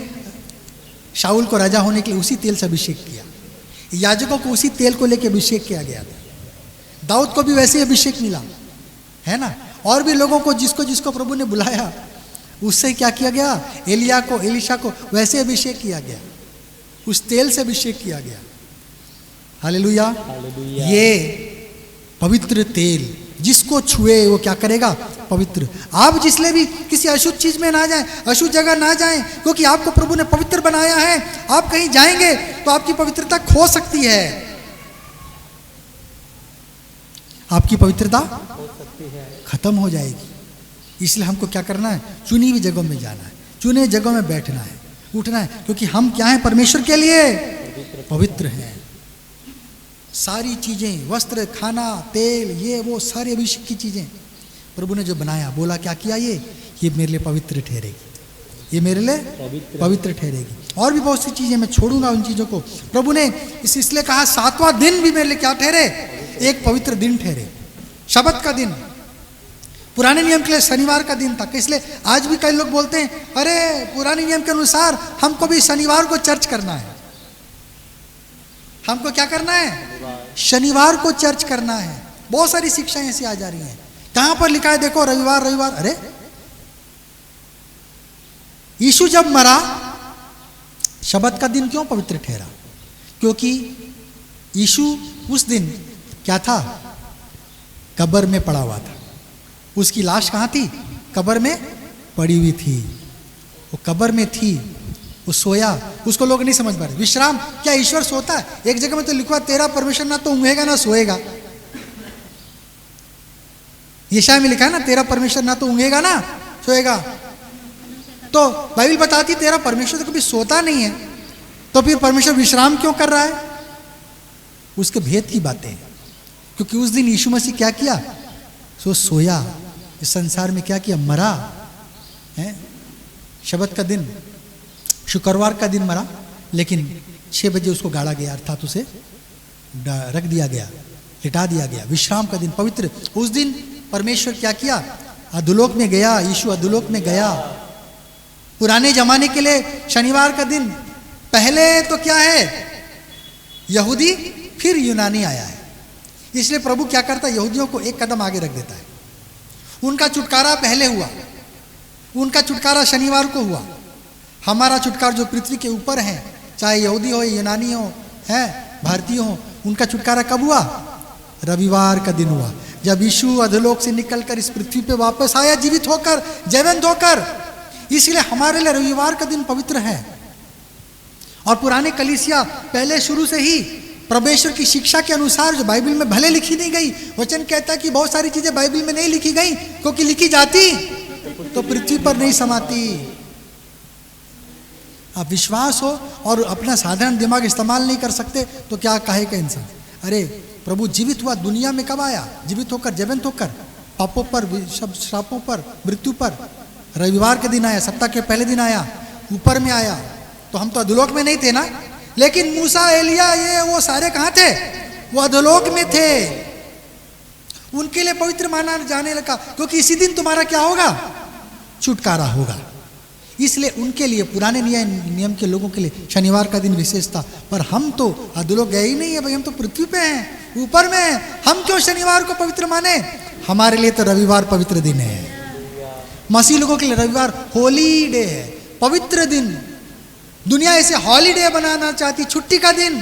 शाऊल को राजा होने के लिए उसी तेल से अभिषेक किया, याजकों को उसी तेल को लेकर अभिषेक किया गया था, दाऊद को भी वैसे ही अभिषेक मिला है ना, और भी लोगों को जिसको जिसको प्रभु ने बुलाया उससे क्या किया गया, एलिया को एलिशा को वैसे अभिषेक किया गया, उस तेल से अभिषेक किया गया। हालेलुया। ये पवित्र तेल जिसको छुए वो क्या करेगा, पवित्र। आप जिसले भी किसी अशुद्ध चीज में ना जाएं, अशुद्ध जगह ना जाएं, क्योंकि आपको प्रभु ने पवित्र बनाया है। आप कहीं जाएंगे तो आपकी पवित्रता खो सकती है, आपकी पवित्रता खत्म हो जाएगी। इसलिए हमको क्या करना है, चुनी हुई जगहों में जाना है, चुने जगहों में बैठना है, उठना है, क्योंकि हम क्या हैं, परमेश्वर के लिए पवित्र हैं। सारी चीजें, वस्त्र, खाना, तेल, ये वो सारी अभिषेक की चीजें प्रभु ने जो बनाया, बोला क्या किया, ये मेरे लिए पवित्र ठहरेगी, ये मेरे लिए पवित्र ठहरेगी। और भी बहुत सी चीजें मैं छोड़ूंगा उन चीजों को। प्रभु ने इसलिए कहा 7वां दिन भी मेरे लिए क्या ठहरे, एक पवित्र दिन ठहरे। शबत का दिन पुराने नियम के लिए शनिवार का दिन था, इसलिए आज भी कई लोग बोलते हैं अरे पुराने नियम के अनुसार हमको भी शनिवार को चर्च करना है, हमको क्या करना है, शनिवार को चर्च करना है। बहुत सारी शिक्षाएं ऐसी आ जा रही हैं, कहां पर लिखा है देखो, रविवार रविवार। अरे यीशु जब मरा, शबत का दिन क्यों पवित्र ठहरा, क्योंकि यीशु उस दिन क्या था, कब्र में पड़ा हुआ था। उसकी लाश कहां थी, कब्र में पड़ी हुई थी, वो कब्र में थी, वो सोया। उसको लोग नहीं समझ पा रहे। विश्राम, क्या ईश्वर सोता है? एक जगह में तो लिखा तेरा परमेश्वर ना तो ऊँघेगा ना सोएगा। यशाया में लिखा है ना, तेरा परमेश्वर ना तो ऊँघेगा ना सोएगा। तो बाइबल बताती तेरा परमेश्वर तो कभी सोता नहीं है, तो फिर परमेश्वर विश्राम क्यों कर रहा है? उसके भेद की बातें, क्योंकि उस दिन यीशु मसीह क्या किया, सो सोया, इस संसार में क्या किया, मरा है। शबत का दिन, शुक्रवार का दिन मरा, लेकिन 6 बजे उसको गाड़ा गया, अर्थात उसे रख दिया गया, लिटा दिया गया। विश्राम का दिन पवित्र। उस दिन परमेश्वर क्या किया, अधोलोक में गया, यीशु अधोलोक में गया। पुराने जमाने के लिए शनिवार का दिन, पहले तो क्या है, यहूदी फिर यूनानी आया है, इसलिए प्रभु क्या करता है, यहूदियों को एक कदम आगे रख देता है। उनका छुटकारा पहले हुआ, उनका छुटकारा शनिवार को हुआ। हमारा छुटकारा जो पृथ्वी के ऊपर है, चाहे यहूदी हो, यूनानी हो, है भारतीय हो, उनका छुटकारा कब हुआ, रविवार का दिन हुआ, जब यीशु अधोलोक से निकलकर इस पृथ्वी पे वापस आया, जीवित होकर, जीवंत होकर। इसलिए हमारे लिए रविवार का दिन पवित्र है। और पुराने कलीसिया पहले शुरू से ही परमेश्वर की शिक्षा के अनुसार, जो बाइबल में भले लिखी नहीं गई, वचन कहता है कि बहुत सारी चीजें बाइबल में नहीं लिखी गई, क्योंकि लिखी जाती तो पृथ्वी पर नहीं समाती। आप विश्वास हो और अपना साधारण दिमाग इस्तेमाल नहीं कर सकते तो क्या कहेगा इंसान। अरे प्रभु जीवित हुआ, दुनिया में कब आया, जीवित होकर, जीवंत होकर, पापों पर, सब श्रापों पर, मृत्यु पर रविवार के दिन आया, सप्ताह के पहले दिन आया, ऊपर में आया। तो हम तो अधोलोक में नहीं थे ना, लेकिन मूसा, एलिया, ये वो सारे कहाँ थे, वो अधोलोक में थे। उनके लिए पवित्र माना जाने लगा, क्योंकि इसी दिन तुम्हारा क्या होगा, छुटकारा होगा। इसलिए उनके लिए, पुराने नियम के लोगों के लिए शनिवार का दिन विशेष था। पर हम तो अधोलोक गए ही नहीं है भाई, हम तो पृथ्वी पे हैं, ऊपर में हैं। हम क्यों शनिवार को पवित्र माने? हमारे लिए तो रविवार पवित्र दिन है। मसीह लोगों के लिए रविवार होली डे है, पवित्र दिन। दुनिया इसे हॉलीडे बनाना चाहती, छुट्टी का दिन,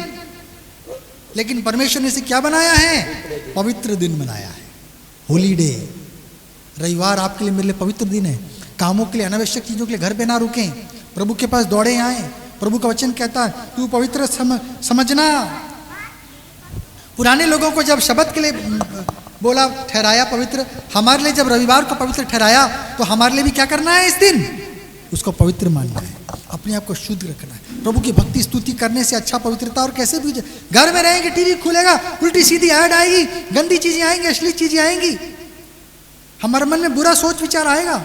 लेकिन परमेश्वर ने इसे क्या बनाया है, पवित्र दिन बनाया है, होलीडे। रविवार आपके लिए, मेरे लिए पवित्र दिन है। कामों के लिए, अनावश्यक चीजों के लिए घर पे ना रुकें, प्रभु के पास दौड़े आए। प्रभु का वचन कहता है तू पवित्र समझना। पुराने लोगों को जब शबत के लिए बोला, ठहराया पवित्र, हमारे लिए जब रविवार को पवित्र ठहराया, तो हमारे लिए भी क्या करना है, इस दिन उसको पवित्र मानना है, अपने आप को शुद्ध रखना है। प्रभु की भक्ति स्तुति करने से अच्छा पवित्रता और कैसे भी। घर में रहेंगे, टीवी खुलेगा, उल्टी सीधी ऐड आएगी, गंदी चीजें आएंगी, अश्लील चीजें आएंगी, हमारे मन में बुरा सोच विचार आएगा,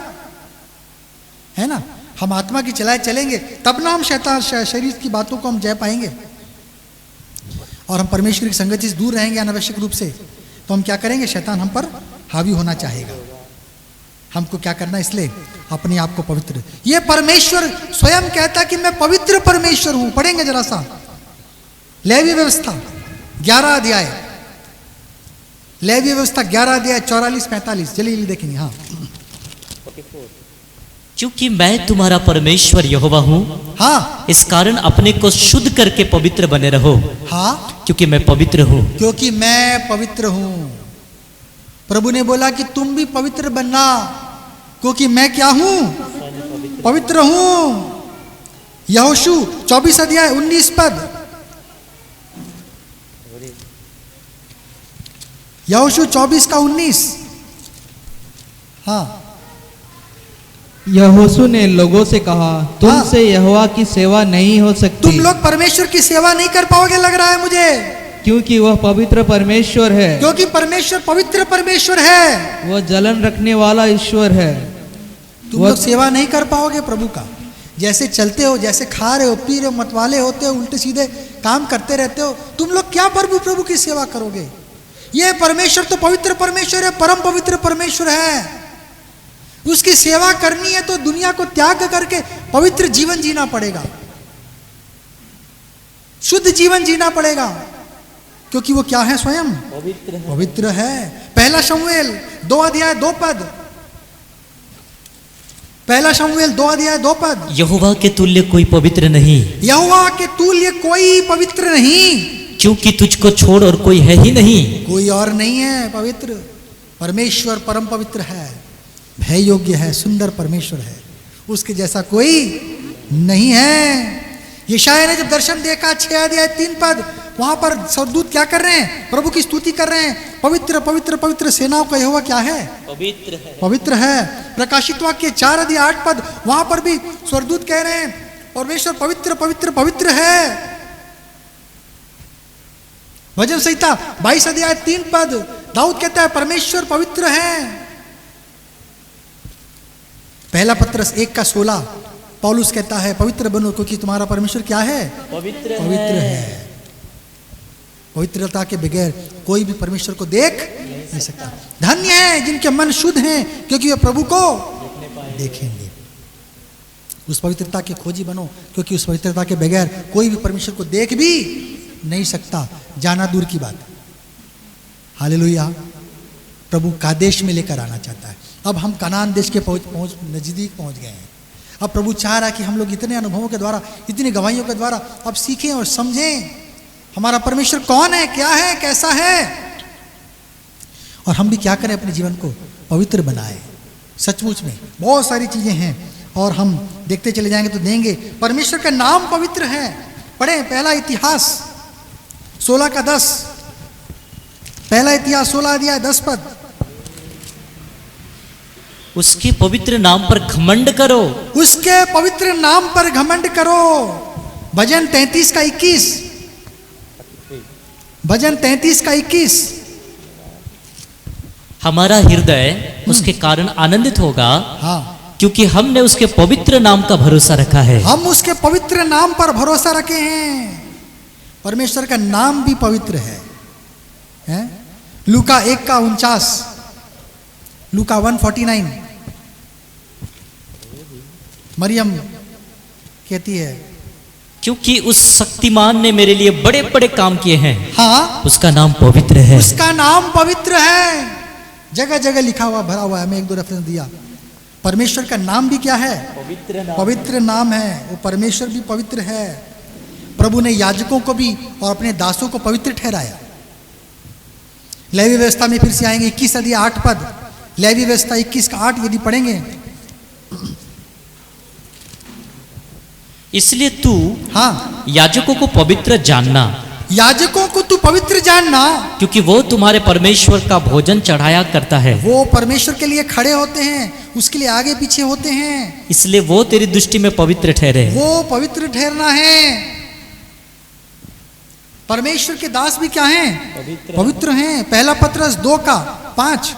है ना। हम आत्मा की चलाए चलेंगे तब ना हम शैतान शरीर की बातों को हम जय पाएंगे। और हम परमेश्वर की संगति से दूर रहेंगे अनावश्यक रूप से, तो हम क्या करेंगे, शैतान हम पर हावी होना चाहेगा। हमको क्या करना, इसलिए अपने आप को पवित्र, ये परमेश्वर स्वयं कहता कि मैं पवित्र परमेश्वर हूं। पढ़ेंगे जरा सा लेवी व्यवस्था 11 अध्याय, लेवी व्यवस्था 11 अध्याय 44-45 जल्दी देखेंगे। हाँ, क्योंकि मैं तुम्हारा परमेश्वर यहोवा हूँ, हाँ, इस कारण अपने को शुद्ध करके पवित्र बने रहो। हाँ, क्योंकि मैं पवित्र हूँ। क्योंकि मैं पवित्र हूं। प्रभु ने बोला कि तुम भी पवित्र बनना, क्योंकि मैं क्या हूं, पवित्र हूं। यहोशू 24 अध्याय 19 पद, यहोशू 24 का 19। हाँ, यहोशू ने लोगों से कहा, तुमसे यहोवा की सेवा नहीं हो सकती। तुम लोग परमेश्वर की सेवा नहीं कर पाओगे लग रहा है मुझे, क्योंकि वह पवित्र परमेश्वर है। क्योंकि परमेश्वर पवित्र परमेश्वर है, वह जलन रखने वाला ईश्वर है। तुम लोग सेवा नहीं कर पाओगे प्रभु का। जैसे चलते हो, जैसे खा रहे हो, पी रहे हो, मतवाले होते हो, उल्टे सीधे काम करते रहते हो, तुम लोग क्या प्रभु की सेवा करोगे। ये परमेश्वर तो पवित्र परमेश्वर है, परम पवित्र परमेश्वर है। उसकी सेवा करनी है तो दुनिया को त्याग करके पवित्र जीवन जीना पड़ेगा, शुद्ध जीवन जीना पड़ेगा, क्योंकि वो क्या है, स्वयं पवित्र है। पहला शमूएल 2 अध्याय 2 पद, पहला शमूएल 2 अध्याय 2 पद, यहोवा के तुल्य कोई पवित्र नहीं, यहोवा के तुल्य कोई पवित्र नहीं, क्योंकि तुझको छोड़ और कोई है ही नहीं। कोई और नहीं है पवित्र। परमेश्वर परम पवित्र है, भय योग्य है, सुंदर परमेश्वर है, उसके जैसा कोई नहीं है। यशायाह ने जब दर्शन देखा 6 अध्याय 3 पद, वहां पर स्वर्गदूत क्या कर रहे हैं, प्रभु की स्तुति कर रहे हैं, पवित्र पवित्र पवित्र सेनाओं का यहोवा क्या है, पवित्र है, पवित्र है। प्रकाशित वाक्य 4 अध्याय 8 पद, वहां पर भी स्वर्गदूत कह रहे हैं परमेश्वर पवित्र पवित्र पवित्र है। भजन संहिता 22 अध्याय 3 पद, दाऊद कहता है परमेश्वर पवित्र है। पहला पत्रस 1 का 16, पौलुस कहता है पवित्र बनो क्योंकि तुम्हारा परमेश्वर क्या है, पवित्र है। पवित्रता के बगैर कोई भी परमेश्वर को देख नहीं सकता। धन्य है जिनके मन शुद्ध हैं, क्योंकि वे प्रभु को देखेंगे। उस पवित्रता के खोजी बनो, क्योंकि उस पवित्रता के बगैर कोई भी परमेश्वर को देख भी नहीं सकता, जाना दूर की बात। हालेलुया। प्रभु कादेश में लेकर आना चाहता है। अब हम कनान देश के नजदीक पहुंच गए हैं। अब प्रभु चाह रहा है कि हम लोग इतने अनुभवों के द्वारा, इतनी गवाहियों के द्वारा अब सीखें और समझें हमारा परमेश्वर कौन है, क्या है, कैसा है, और हम भी क्या करें, अपने जीवन को पवित्र बनाए। सचमुच में बहुत सारी चीजें हैं और हम देखते चले जाएंगे तो देंगे। परमेश्वर का नाम पवित्र है। पढ़ें पहला इतिहास 16 का 10, पहला इतिहास 16 अध्याय 10 पद। उसके पवित्र नाम पर घमंड करो, उसके पवित्र नाम पर घमंड करो। भजन 33 का 21, भजन 33 का 21। हमारा हृदय उसके कारण आनंदित होगा, हाँ, क्योंकि हमने उसके पवित्र नाम का भरोसा रखा है। हम उसके पवित्र नाम पर भरोसा रखे हैं। परमेश्वर का नाम भी पवित्र है? लूका 1 का 49, लूका 149। मरियम कहती है क्योंकि उस शक्तिमान ने मेरे लिए बड़े बड़े काम किए हैं, हाँ, उसका नाम पवित्र है। उसका नाम पवित्र है। जगह जगह लिखा हुआ, भरा हुआ है। मैं 1-2 रेफरेंस दिया। परमेश्वर का नाम भी क्या है, पवित्र नाम है। वो परमेश्वर भी पवित्र है। प्रभु ने याजकों को भी और अपने दासों को पवित्र ठहराया। लेवी व्यवस्था में फिर से आएंगे 21 अध्याय 8 पद, लेवी व्यवस्था 21 का 8 यदि पढ़ेंगे। इसलिए तू, हाँ, याजकों को पवित्र जानना, याजकों को तू पवित्र जानना, क्योंकि वो तुम्हारे परमेश्वर का भोजन चढ़ाया करता है। वो परमेश्वर के लिए खड़े होते हैं, उसके लिए आगे पीछे होते हैं, इसलिए वो तेरी दृष्टि में पवित्र ठहरे। वो पवित्र ठहरना है। परमेश्वर के दास भी क्या हैं, पवित्र हैं। पहला पत्रस 2 का 5,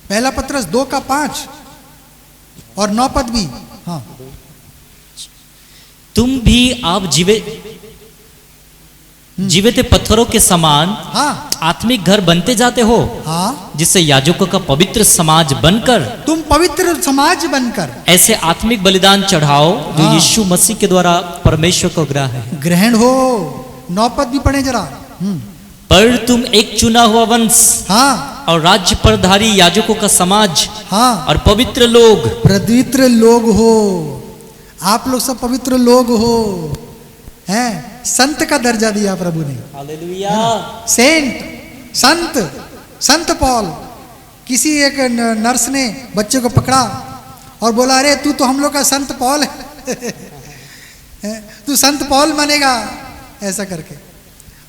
पहला पत्रस 2:5 और 9 पद भी। हाँ, तुम भी आप जीवित पत्थरों के समान हाँ, आत्मिक घर बनते जाते हो, हाँ, जिससे याजकों का पवित्र समाज बनकर तुम पवित्र समाज बनकर ऐसे आत्मिक बलिदान चढ़ाओ जो हाँ। यीशु मसीह के द्वारा परमेश्वर को ग्रह है। ग्रहण हो। 9 पद भी पढ़े जरा। पर तुम एक चुना हुआ वंश हाँ, और राज्य परधारी याजकों का समाज हाँ, और पवित्र लोग। पवित्र लोग हो। आप लोग सब पवित्र लोग हो, हैं? संत का दर्जा दिया प्रभु ने। हालेलुया। सेंट, संत, संत पॉल। किसी एक नर्स ने बच्चे को पकड़ा और बोला, अरे तू तो हम लोग का संत पॉल है तू संत पॉल बनेगा, ऐसा करके।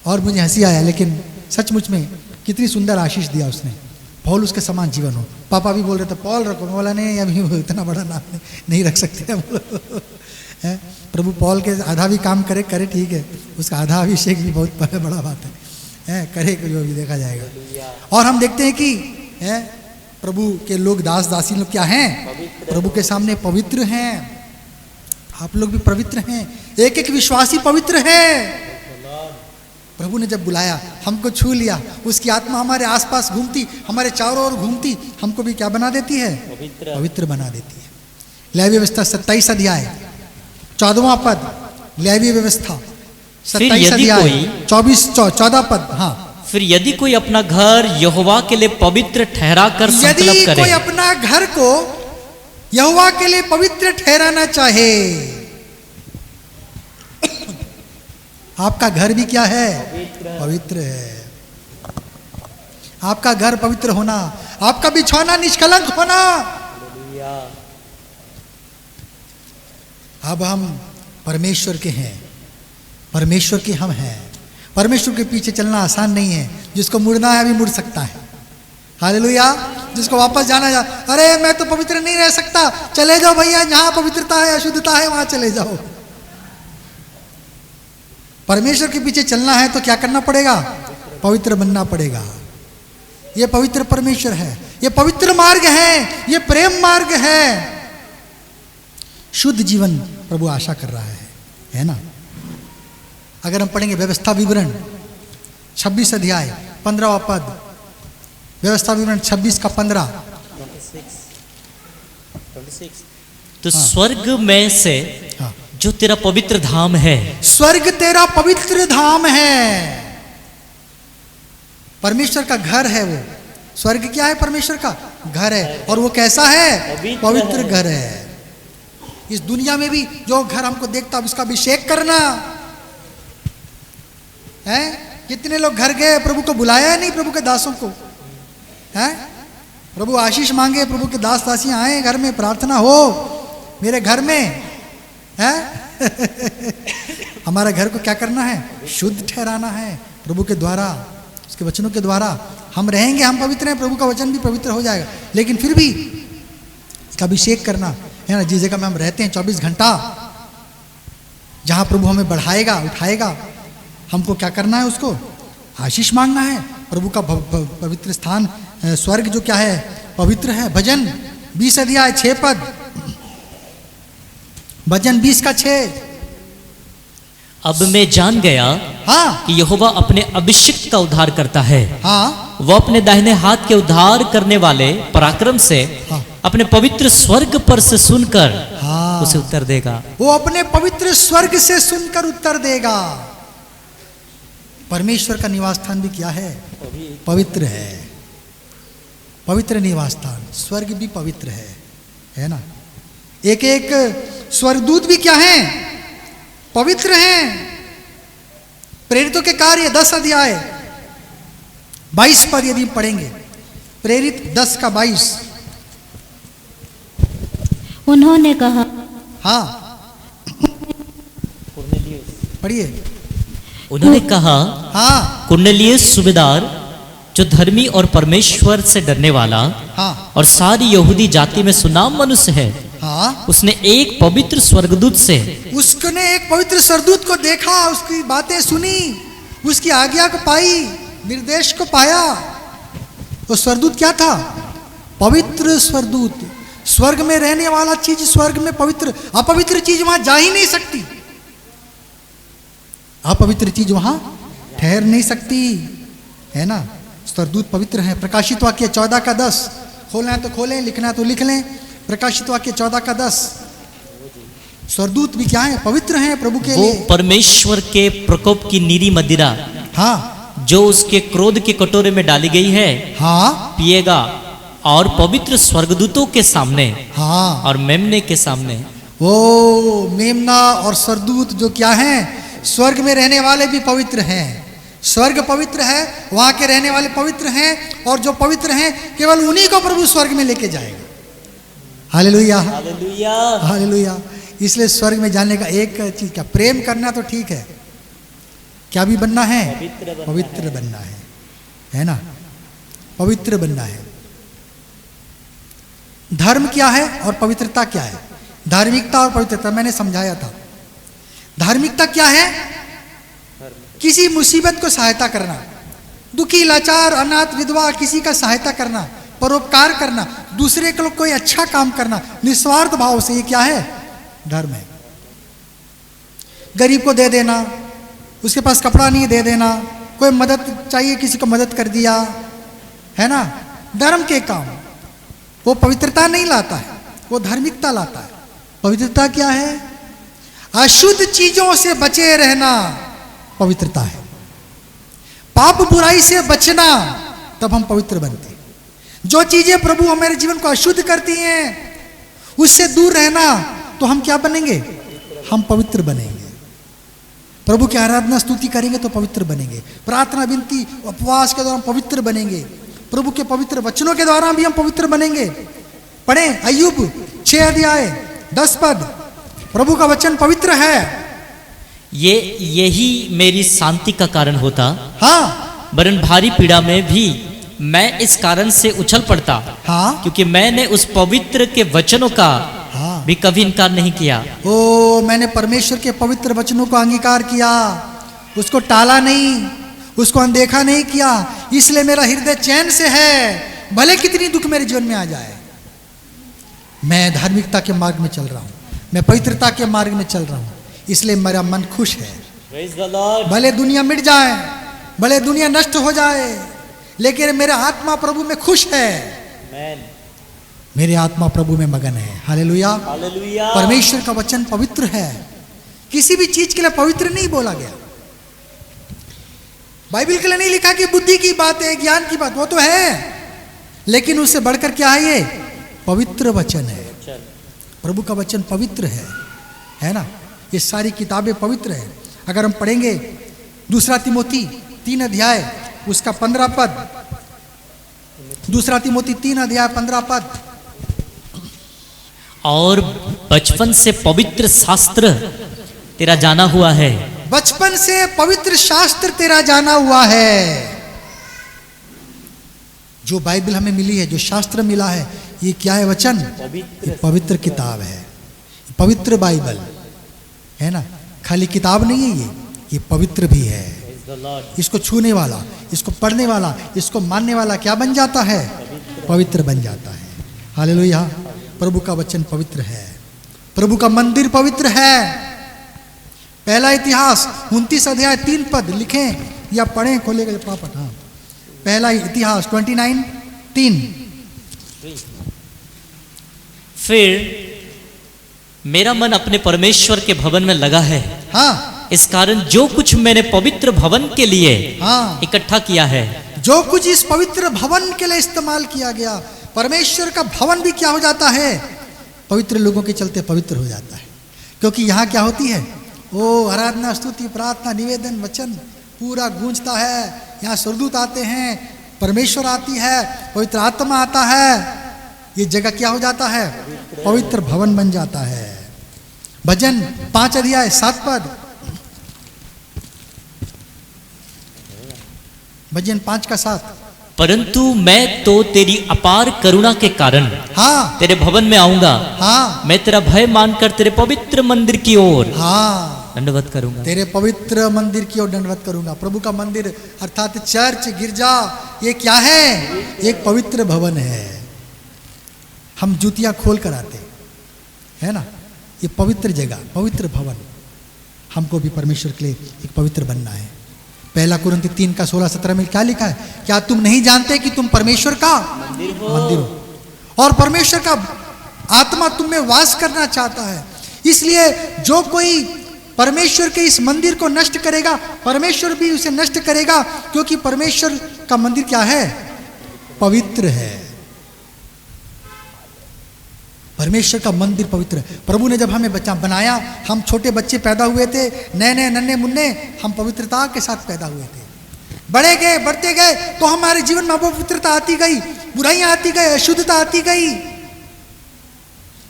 और मुझे हंसी आया, लेकिन सचमुच में कितनी सुंदर आशीष दिया उसने। पॉल उसके समान जीवन हो। पापा भी बोल रहे थे पॉल रखो, बोला नहीं अभी इतना बड़ा नाम नहीं रख सकते हम लोग। प्रभु पॉल के आधा भी काम करे ठीक है, उसका आधा अभिषेक भी बहुत बड़ा बात है, करे जो भी देखा जाएगा। और हम देखते हैं कि प्रभु के लोग, दास दासी लोग क्या हैं? प्रभु के सामने पवित्र हैं। आप लोग भी पवित्र हैं, एक एक विश्वासी पवित्र है। प्रभु ने जब बुलाया, हमको छू लिया, उसकी आत्मा हमारे आसपास घूमती, हमारे चारों ओर घूमती, हमको भी क्या बना देती है? पवित्र बना देती है। लेवी व्यवस्था 27 अध्याय 14वां पद। लेवी व्यवस्था 27 अध्याय 14 पद। हाँ, फिर यदि कोई अपना घर यहोवा के लिए पवित्र ठहरा कर संकल्प यदि करे, कोई अपना घर को यहोवा के लिए पवित्र ठहराना चाहे, आपका घर भी क्या है? पवित्र है। आपका घर पवित्र होना, आपका बिछौना निष्कलंक होना। अब हम परमेश्वर के हैं, परमेश्वर के हम हैं। परमेश्वर के पीछे चलना आसान नहीं है। जिसको मुड़ना है अभी मुड़ सकता है। हालेलुया। जिसको वापस जाना जा, अरे मैं तो पवित्र नहीं रह सकता, चले जाओ भैया, जहां पवित्रता है अशुद्धता है वहां चले जाओ। परमेश्वर के पीछे चलना है तो क्या करना पड़ेगा? पवित्र बनना पड़ेगा। ये पवित्र परमेश्वर है, ये पवित्र मार्ग है, ये प्रेम मार्ग है। शुद्ध जीवन प्रभु आशा कर रहा है ना। अगर हम पढ़ेंगे व्यवस्था विवरण 26 अध्याय 15वां पद। व्यवस्था विवरण 26:15। तो स्वर्ग में से हाँ, जो तेरा पवित्र धाम है, स्वर्ग तेरा पवित्र धाम है। परमेश्वर का घर है वो। स्वर्ग क्या है? परमेश्वर का घर है। और वो कैसा है? पवित्र घर है। इस दुनिया में भी जो घर हमको देखता, उसका अभिषेक करना है। कितने लोग घर गए, प्रभु को बुलाया नहीं, प्रभु के दासों को है। प्रभु आशीष मांगे, प्रभु के दास दासियां आए घर में, प्रार्थना हो मेरे घर में है। हमारा घर को क्या करना है? शुद्ध ठहराना है प्रभु के द्वारा, उसके वचनों के द्वारा। हम रहेंगे, हम पवित्र हैं, प्रभु का वचन भी पवित्र हो जाएगा। लेकिन फिर भी इसका अभिषेक करना है ना। जिस जगह में हम रहते हैं 24 घंटा, जहां प्रभु हमें बढ़ाएगा, उठाएगा, हमको क्या करना है? उसको आशीष मांगना है। प्रभु का पवित्र स्थान स्वर्ग जो क्या है? पवित्र है। भजन 20 अध्याय 6 पद। भजन 20:6। अब मैं जान गया हाँ, कि यहोवा अपने अभिषिक्त का उद्धार करता है। हाँ, वह अपने दाहिने हाथ के उद्धार करने वाले पराक्रम से हाँ, अपने पवित्र स्वर्ग पर से सुनकर हाँ, उसे उत्तर देगा। वो अपने पवित्र स्वर्ग से सुनकर उत्तर देगा। परमेश्वर का निवास स्थान भी क्या है? पवित्र है। पवित्र निवास स्थान, स्वर्ग भी पवित्र है ना। एक एक स्वर्गदूत भी क्या हैं? पवित्र हैं। प्रेरितों के कार्य 10 अध्याय 22 पद यदि पढ़ेंगे, प्रेरित 10:22। उन्होंने कहा, हाँ, पढ़िए। उन्होंने कहा, हाँ, कुरनेलियुस सूबेदार, जो धर्मी और परमेश्वर से डरने वाला हाँ, और सारी यहूदी जाति में सुनाम मनुष्य है, हाँ, उसने एक पवित्र स्वर्गदूत से उसने एक पवित्र स्वर्गदूत को देखा, उसकी बातें सुनी, उसकी आज्ञा को पाई, निर्देश को पाया। वो स्वर्गदूत क्या था? पवित्र स्वर्गदूत, स्वर्ग में रहने वाला चीज स्वर्ग में पवित्र, अपवित्र चीज वहां जा ही नहीं सकती, अपवित्र चीज वहां ठहर नहीं सकती, है ना। स्वर्गदूत पवित्र हैं। प्रकाशित वाक्य 14:10, खोलना है तो खोलें, लिखना है तो लिख लें। प्रकाशित वाक्य 14:10। स्वर्गदूत भी क्या है? पवित्र हैं प्रभु के वो लिए। परमेश्वर के प्रकोप की नीरी मदिरा, हाँ जो उसके क्रोध के कटोरे में डाली गई है, हाँ पिएगा, और पवित्र स्वर्गदूतों के सामने हाँ। और मेमने के सामने। वो मेमना और स्वर्गदूत जो क्या हैं? स्वर्ग में रहने वाले भी पवित्र हैं। स्वर्ग पवित्र है, वहां के रहने वाले पवित्र हैं, और जो पवित्र हैं केवल उन्हीं को प्रभु स्वर्ग में लेके जाएगा। Hallelujah, hallelujah. हालेलुया। इसलिए स्वर्ग में जाने का एक चीज क्या? प्रेम करना तो ठीक है, क्या भी बनना है? पवित्र बनना है ना, पवित्र बनना है। धर्म क्या है और पवित्रता क्या है? धार्मिकता और पवित्रता मैंने समझाया था। धार्मिकता क्या है? किसी मुसीबत को सहायता करना, दुखी, लाचार, अनाथ, विधवा, किसी का सहायता करना, परोपकार करना, दूसरे के लोग कोई अच्छा काम करना निस्वार्थ भाव से, ये क्या है? धर्म है। गरीब को दे देना, उसके पास कपड़ा नहीं दे देना, कोई मदद चाहिए किसी को मदद कर दिया, है ना, धर्म के काम। वो पवित्रता नहीं लाता है, वो धार्मिकता लाता है। पवित्रता क्या है? अशुद्ध चीजों से बचे रहना पवित्रता है। पाप बुराई से बचना, तब हम पवित्र बनते। जो चीजें प्रभु हमारे जीवन को अशुद्ध करती हैं, उससे दूर रहना, तो हम क्या बनेंगे? हम पवित्र बनेंगे। प्रभु की आराधना स्तुति करेंगे तो पवित्र बनेंगे। प्रार्थना, विनती, उपवास के द्वारा पवित्र बनेंगे। प्रभु के पवित्र वचनों के द्वारा भी हम पवित्र बनेंगे। पढ़ें अय्यूब 6:10। प्रभु का वचन पवित्र है। यही मेरी शांति का कारण होता, हाँ वरन भारी पीड़ा में भी मैं इस कारण से उछल पड़ता, हाँ, क्योंकि मैंने उस पवित्र के वचनों का हाँ। भी कभी इनकार नहीं किया। ओ, मैंने परमेश्वर के पवित्र वचनों को अंगीकार किया, उसको टाला नहीं, उसको अनदेखा नहीं किया। इसलिए मेरा हृदय चैन से है, भले कितनी दुख मेरे जीवन में आ जाए। मैं धार्मिकता के मार्ग में चल रहा हूं, मैं पवित्रता के मार्ग में चल रहा हूं, इसलिए मेरा मन खुश है। भले दुनिया मिट जाए, भले दुनिया नष्ट हो जाए, लेकिन मेरा आत्मा प्रभु में खुश है। मेरी आत्मा प्रभु में मगन है। Hallelujah, hallelujah. परमेश्वर का वचन पवित्र है। किसी भी चीज के लिए पवित्र नहीं बोला गया। बाइबल के लिए नहीं लिखा कि बुद्धि की बात है, ज्ञान की बात, वो तो है, लेकिन उससे बढ़कर क्या है? ये पवित्र वचन है। प्रभु का वचन पवित्र है ना। ये सारी किताबें पवित्र है। अगर हम पढ़ेंगे 2 तिमोथी 3 अध्याय उसका 15 पद, 2 तिमोथी 3 अध्याय 15 पद। और बचपन से पवित्र शास्त्र तेरा जाना हुआ है। बचपन से पवित्र शास्त्र तेरा जाना हुआ है। जो बाइबल हमें मिली है, जो शास्त्र मिला है, ये क्या है? वचन, ये पवित्र किताब है, पवित्र बाइबल है ना। खाली किताब नहीं है ये पवित्र भी है। इसको छूने वाला, इसको पढ़ने वाला, इसको मानने वाला क्या बन जाता है? पवित्र बन जाता है। हालेलुया। प्रभु का वचन पवित्र है। प्रभु का मंदिर पवित्र है। पहला इतिहास 29 अध्याय 3 पद लिखें या पढ़ें, खोलेगा पापट। हाँ, पहला इतिहास 29:3। फिर मेरा मन अपने परमेश्वर के भवन में लगा है। हाँ, इस कारण जो कुछ मैंने पवित्र भवन के लिए हाँ, इकट्ठा किया है, जो कुछ इस पवित्र भवन के लिए इस्तेमाल किया गया, परमेश्वर का भवन भी क्या हो जाता है? पवित्र लोगों के चलते पवित्र हो जाता है। क्योंकि यहाँ क्या होती है? ओ, आराधना, स्तुति, प्रार्थना, निवेदन, वचन पूरा गूंजता है। यहाँ स्वर्गदूत आते हैं, परमेश्वर आती है, पवित्र आत्मा आता है। ये जगह क्या हो जाता है? पवित्र भवन बन जाता है। भजन 5 अध्याय 7 पद। भजन 5 का 7। परंतु मैं तो तेरी अपार करुणा के कारण हाँ, तेरे भवन में आऊंगा। हाँ, मैं तेरा भय मानकर तेरे पवित्र मंदिर की ओर हाँ, दंडवत करूंगा। तेरे पवित्र मंदिर की ओर दंडवत करूंगा। प्रभु का मंदिर अर्थात चर्च, गिरजा, ये क्या है? एक पवित्र भवन है। हम जूतियां खोल कर आते है ना। ये पवित्र जगह, पवित्र भवन, हमको भी परमेश्वर के लिए एक पवित्र बनना है। पहला कुरिन्थी 3:16-17 में क्या लिखा है? क्या तुम नहीं जानते कि तुम परमेश्वर का मंदिर हो और परमेश्वर का आत्मा तुम में वास करना चाहता है। इसलिए जो कोई परमेश्वर के इस मंदिर को नष्ट करेगा, परमेश्वर भी उसे नष्ट करेगा, क्योंकि परमेश्वर का मंदिर क्या है? पवित्र है। परमेश्वर का मंदिर पवित्र है। प्रभु ने जब हमें बच्चा बनाया, हम छोटे बच्चे पैदा हुए थे, नए नन्हे मुन्ने, हम पवित्रता के साथ पैदा हुए थे। बड़े गए, बढ़ते गए तो हमारे जीवन में अपवित्रता आती गई, बुराइयां आती गई, अशुद्धता आती गई,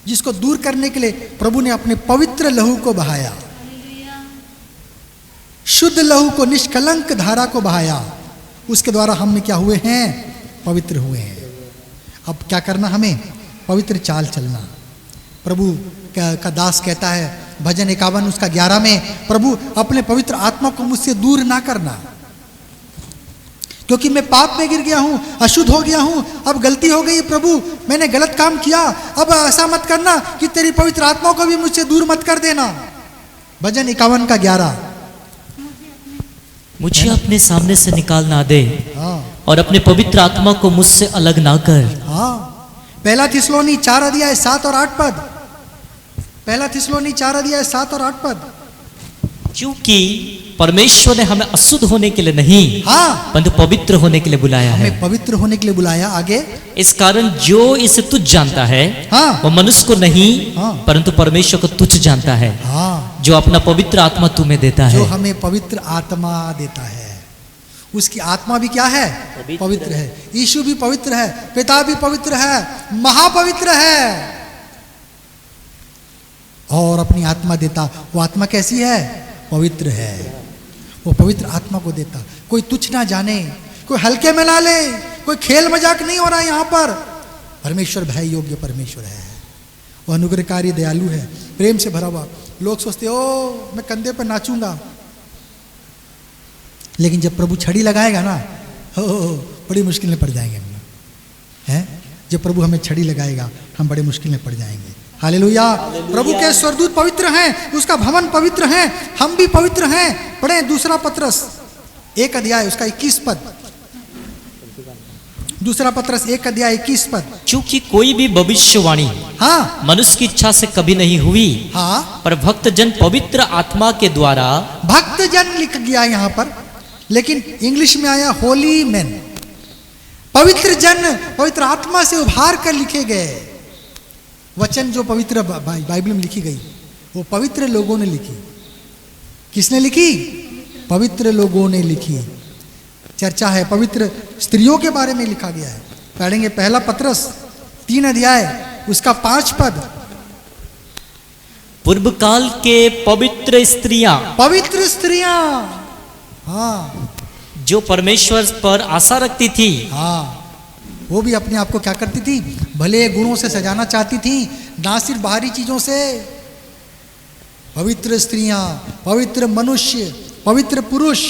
जिसको दूर करने के लिए प्रभु ने अपने पवित्र लहू को बहाया, शुद्ध लहू को, निष्कलंक धारा को बहाया। उसके द्वारा हम क्या हुए हैं? पवित्र हुए हैं। अब क्या करना? हमें पवित्र चाल चलना। प्रभु का दास कहता है भजन 51:11 में, प्रभु अपने पवित्र आत्मा को मुझसे दूर ना करना, क्योंकि मैं पाप में गिर गया हूं, अशुद्ध हो गया हूं, अब गलती हो गई प्रभु, मैंने गलत काम किया, अब ऐसा मत करना कि तेरी पवित्र आत्मा को भी मुझसे दूर मत कर देना। भजन 51:11। मुझे अपने सामने से निकाल ना दे, हाँ और अपने पवित्र आत्मा को मुझसे अलग ना कर। हाँ। पहला थिस्सलुनी 4:7 और 8 पद। पहला थिस्सलुनी 4:7 और 8 पद। क्योंकि परमेश्वर ने हमें अशुद्ध होने के लिए नहीं, हाँ, परंतु पवित्र होने के लिए बुलाया है। हमें पवित्र होने के लिए बुलाया। आगे, इस कारण जो इसे तुच्छ जानता है, हाँ, वो मनुष्य को नहीं, हाँ, परंतु परमेश्वर को तुच्छ जानता है, हाँ, जो अपना पवित्र आत्मा तुम्हें देता जो है। हमें पवित्र आत्मा देता है। उसकी आत्मा भी क्या है? पवित्र है। यीशु भी पवित्र है, पिता भी पवित्र है, महापवित्र है, और अपनी आत्मा देता। वो आत्मा कैसी है? पवित्र है। वो पवित्र आत्मा को देता। कोई तुच्छ ना जाने, कोई हल्के में ना ले, कोई खेल मजाक नहीं हो रहा है यहाँ पर। परमेश्वर भय योग्य परमेश्वर है। वो अनुग्रहकारी, दयालु है, प्रेम से भरा हुआ। लोग सोचते ओ मैं कंधे पर नाचूंगा, लेकिन जब प्रभु छड़ी लगाएगा ना, हो बड़ी मुश्किल में पड़ जाएंगे हम लोग, हैं? जब प्रभु हमें छड़ी लगाएगा, हम बड़े मुश्किल में पड़ जाएंगे। हालेलुया। प्रभु के स्वर्गदूत पवित्र हैं, उसका भवन पवित्र है, हम भी पवित्र हैं। पढ़े 2 पत्रस 1 उसका 21 पद। 2 पत्रस 1 पद। क्योंकि कोई भी भविष्यवाणी, हाँ, मनुष्य की इच्छा से कभी नहीं हुई, हाँ, पर भक्त जन पवित्र आत्मा के द्वारा। भक्त जन लिख गया यहाँ पर, लेकिन इंग्लिश में आया होली मैन। पवित्र जन पवित्र आत्मा से उभार कर लिखे गए वचन, जो पवित्र बाइबल में लिखी गई, वो पवित्र लोगों ने लिखी। किसने लिखी? पवित्र लोगों ने लिखी। चर्चा है पवित्र स्त्रियों के बारे में लिखा गया है। पढ़ेंगे 1 पत्रस 3 उसका 5 पद। पूर्व काल के पवित्र स्त्रियां, पवित्र स्त्रियां, हाँ, जो परमेश्वर पर आशा रखती थी, हाँ, वो भी अपने आप को क्या करती थी? भले गुणों से सजाना चाहती थी, ना सिर्फ बाहरी चीजों से। पवित्र स्त्रियां, पवित्र मनुष्य, पवित्र पुरुष।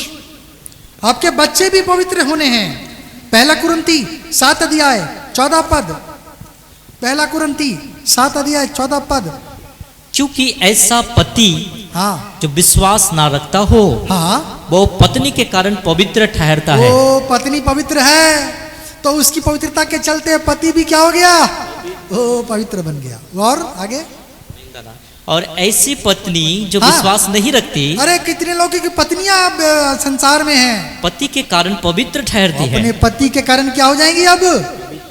आपके बच्चे भी पवित्र होने हैं। 1 कुरिन्थी 7:14 पद। 1 कुरिन्थी 7:14 पद। क्योंकि ऐसा पति, हाँ, जो विश्वास ना रखता हो, हाँ, वो पत्नी के कारण पवित्र ठहरता है। वो पत्नी पवित्र है तो उसकी पवित्रता के चलते पति भी क्या हो गया? वो पवित्र बन गया। और आगे, और ऐसी पत्नी जो हाँ, विश्वास नहीं रखती, अरे कितने लोगों की पत्नियां अब संसार में हैं, पति के कारण पवित्र ठहरती है। अपने पति के कारण क्या हो जाएंगी? अब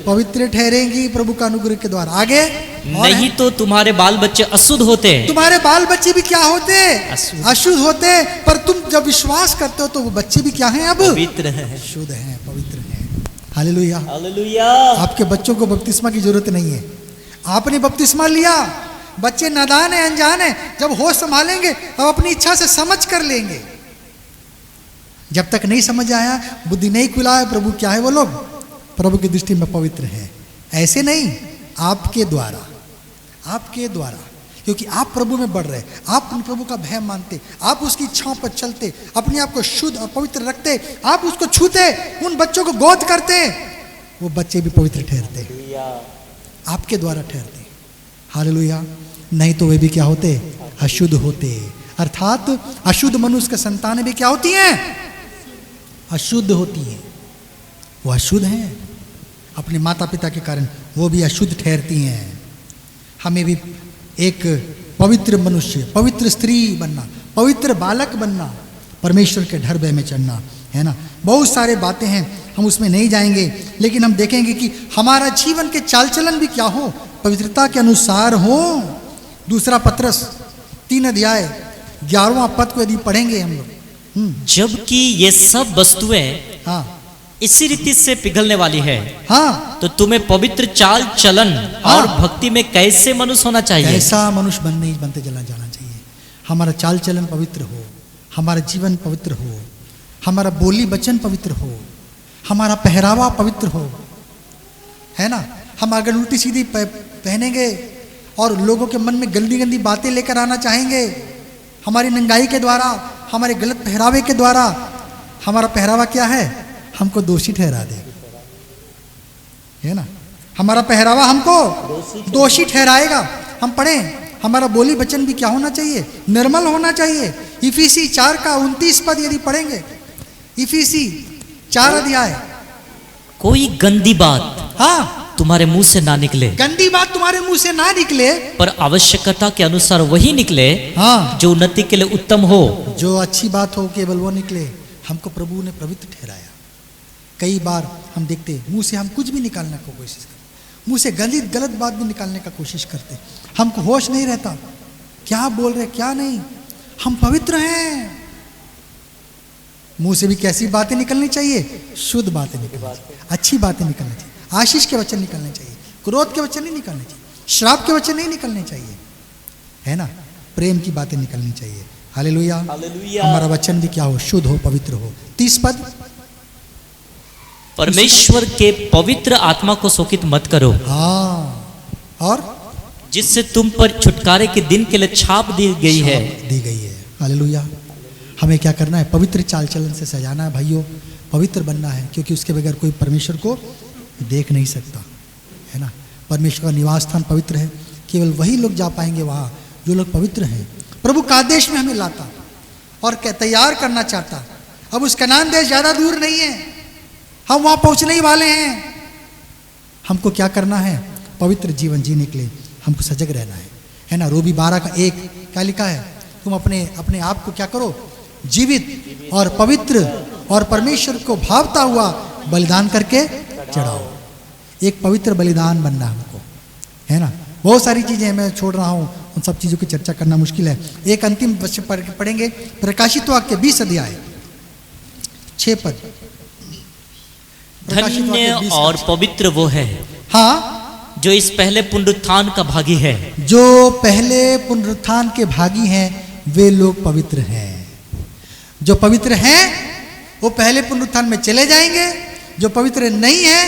पवित्र ठहरेंगी प्रभु का अनुग्रह के द्वारा। आगे, नहीं तो तुम्हारे बाल बच्चे अशुद्ध होते, तुम्हारे बाल बच्चे भी क्या होते? अशुद्ध। अशुद्ध होते। पर तुम जब विश्वास करते हो तो वो बच्चे भी क्या हैं? अब पवित्र है। शुद्ध हैं, पवित्र हैं। हालेलुया। हालेलुया। आपके बच्चों को बपतिस्मा की जरूरत नहीं है। आपने बपतिस्मा लिया, बच्चे नादान है, अनजान है, जब होश संभालेंगे अब अपनी इच्छा से समझ कर लेंगे। जब तक नहीं समझ आया, बुद्धि नहीं खुला है, प्रभु क्या है वो लोग? प्रभु की दृष्टि में पवित्र है। ऐसे नहीं, आपके द्वारा, आपके द्वारा, क्योंकि आप प्रभु में बढ़ रहे, आप प्रभु का भय मानते, आप उसकी इच्छाओं पर चलते, अपने आप को शुद्ध और पवित्र रखते, आप उसको छूते, उन बच्चों को गोद करते, वो बच्चे भी पवित्र ठहरते। आपके द्वारा ठहरते। हालेलुया। नहीं तो वे भी क्या होते? अशुद्ध होते। अर्थात अशुद्ध मनुष्य की संतानें भी क्या होती हैं? अशुद्ध होती हैं। वो अशुद्ध हैं अपने माता पिता के कारण, वो भी अशुद्ध ठहरती हैं। हमें भी एक पवित्र मनुष्य, पवित्र स्त्री बनना, पवित्र बालक बनना, परमेश्वर के ढर भय में चढ़ना, है ना। बहुत सारे बातें हैं, हम उसमें नहीं जाएंगे, लेकिन हम देखेंगे कि हमारा जीवन के चाल चलन भी क्या हो? पवित्रता के अनुसार हो। दूसरा पत्रस 3 अध्याय 11वां पद को यदि पढ़ेंगे हम लोग, जबकि ये सब वस्तुएं हाँ इसी रीति से पिघलने वाली है, हाँ, तो तुम्हें पवित्र चाल चलन और भक्ति में कैसे मनुष्य होना चाहिए? ऐसा मनुष्य बनते चला जाना चाहिए। हमारा चाल चलन पवित्र हो, हमारा जीवन पवित्र हो, हमारा बोली वचन पवित्र हो, हमारा पहरावा पवित्र हो, है ना। हम अगर उल्टी सीधी पहनेंगे और लोगों के मन में गंदी गंदी बातें लेकर आना चाहेंगे, हमारी नंगाई के द्वारा, हमारे गलत पहरावे के द्वारा, हमारा पहरावा क्या है? हमको दोषी ठहरा दे, है ना। हमारा पहरावा हमको दोषी ठहराएगा। हम पढ़ें, हमारा बोली वचन भी क्या होना चाहिए? निर्मल होना चाहिए। इफिसी 4 का 29 पद यदि पढ़ेंगे, इफिसी 4 अध्याय, कोई गंदी बात हाँ तुम्हारे मुंह से ना निकले, गंदी बात तुम्हारे मुंह से ना निकले, पर आवश्यकता के अनुसार वही निकले हाँ जो उन्नति के लिए उत्तम हो। जो अच्छी बात हो केवल वो निकले। हमको प्रभु ने पवित्र ठहराया। कई बार हम देखते मुंह से हम कुछ भी निकालने की कोशिश करते, मुंह से गलत बात भी निकालने का कोशिश करते, हमको होश नहीं रहता क्या बोल रहे क्या नहीं। हम पवित्र हैं। मुंह से भी कैसी बातें निकलनी चाहिए? शुद्ध बातें निकलनी चाहिए, अच्छी बातें निकलनी चाहिए, आशीष के वचन निकलने चाहिए, क्रोध के वचन नहीं निकलने चाहिए, श्राप के वचन नहीं निकलने चाहिए, है ना। प्रेम की बातें निकलनी चाहिए। हालेलुया। हमारा वचन भी क्या हो? शुद्ध हो, पवित्र हो। 30 पद, परमेश्वर के पवित्र आत्मा को शोकित मत करो, हाँ, और जिससे तुम पर छुटकारे के दिन के लिए छाप दी गई है। हालेलुया। हमें क्या करना है? पवित्र चाल चलन से सजाना है भाइयों, पवित्र बनना है, क्योंकि उसके बगैर कोई परमेश्वर को देख नहीं सकता, है ना। परमेश्वर का निवास स्थान पवित्र है, केवल वही लोग जा पाएंगे वहाँ जो लोग पवित्र हैं। प्रभु का देश में हमें लाता और क्या तैयार करना चाहता। अब उस कनान देश ज़्यादा दूर नहीं है, हम वहाँ पहुँचने ही वाले हैं। हमको क्या करना है? पवित्र जीवन जीने के लिए हमको सजग रहना है ना। रोमी 12 का 1 क्या लिखा है? तुम अपने आप को क्या करो? जीवित और पवित्र और परमेश्वर को भावता हुआ बलिदान करके चढ़ाओ। एक पवित्र बलिदान बनना हमको, है ना। बहुत सारी चीज़ें मैं छोड़ रहा हूँ, उन सब चीज़ों की चर्चा करना मुश्किल है। एक अंतिम पढ़ेंगे, प्रकाशित वाक्य 20 अध्याय 6 पद। धन्य और पवित्र वो है, हाँ, जो इस पहले पुनरुत्थान का भागी है। जो पहले पुनरुत्थान के भागी हैं वे लोग पवित्र हैं। जो पवित्र हैं वो पहले पुनरुत्थान में चले जाएंगे, जो पवित्र नहीं है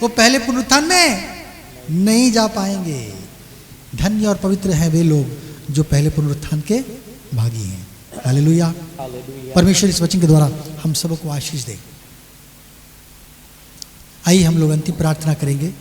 वो पहले पुनरुत्थान में नहीं जा पाएंगे। धन्य और पवित्र हैं वे लोग जो पहले पुनरुत्थान के भागी हैं। हालेलुया। परमेश्वर इस वचन के द्वारा हम सबको आशीष दे। आइए हम लोग अंतिम प्रार्थना करेंगे।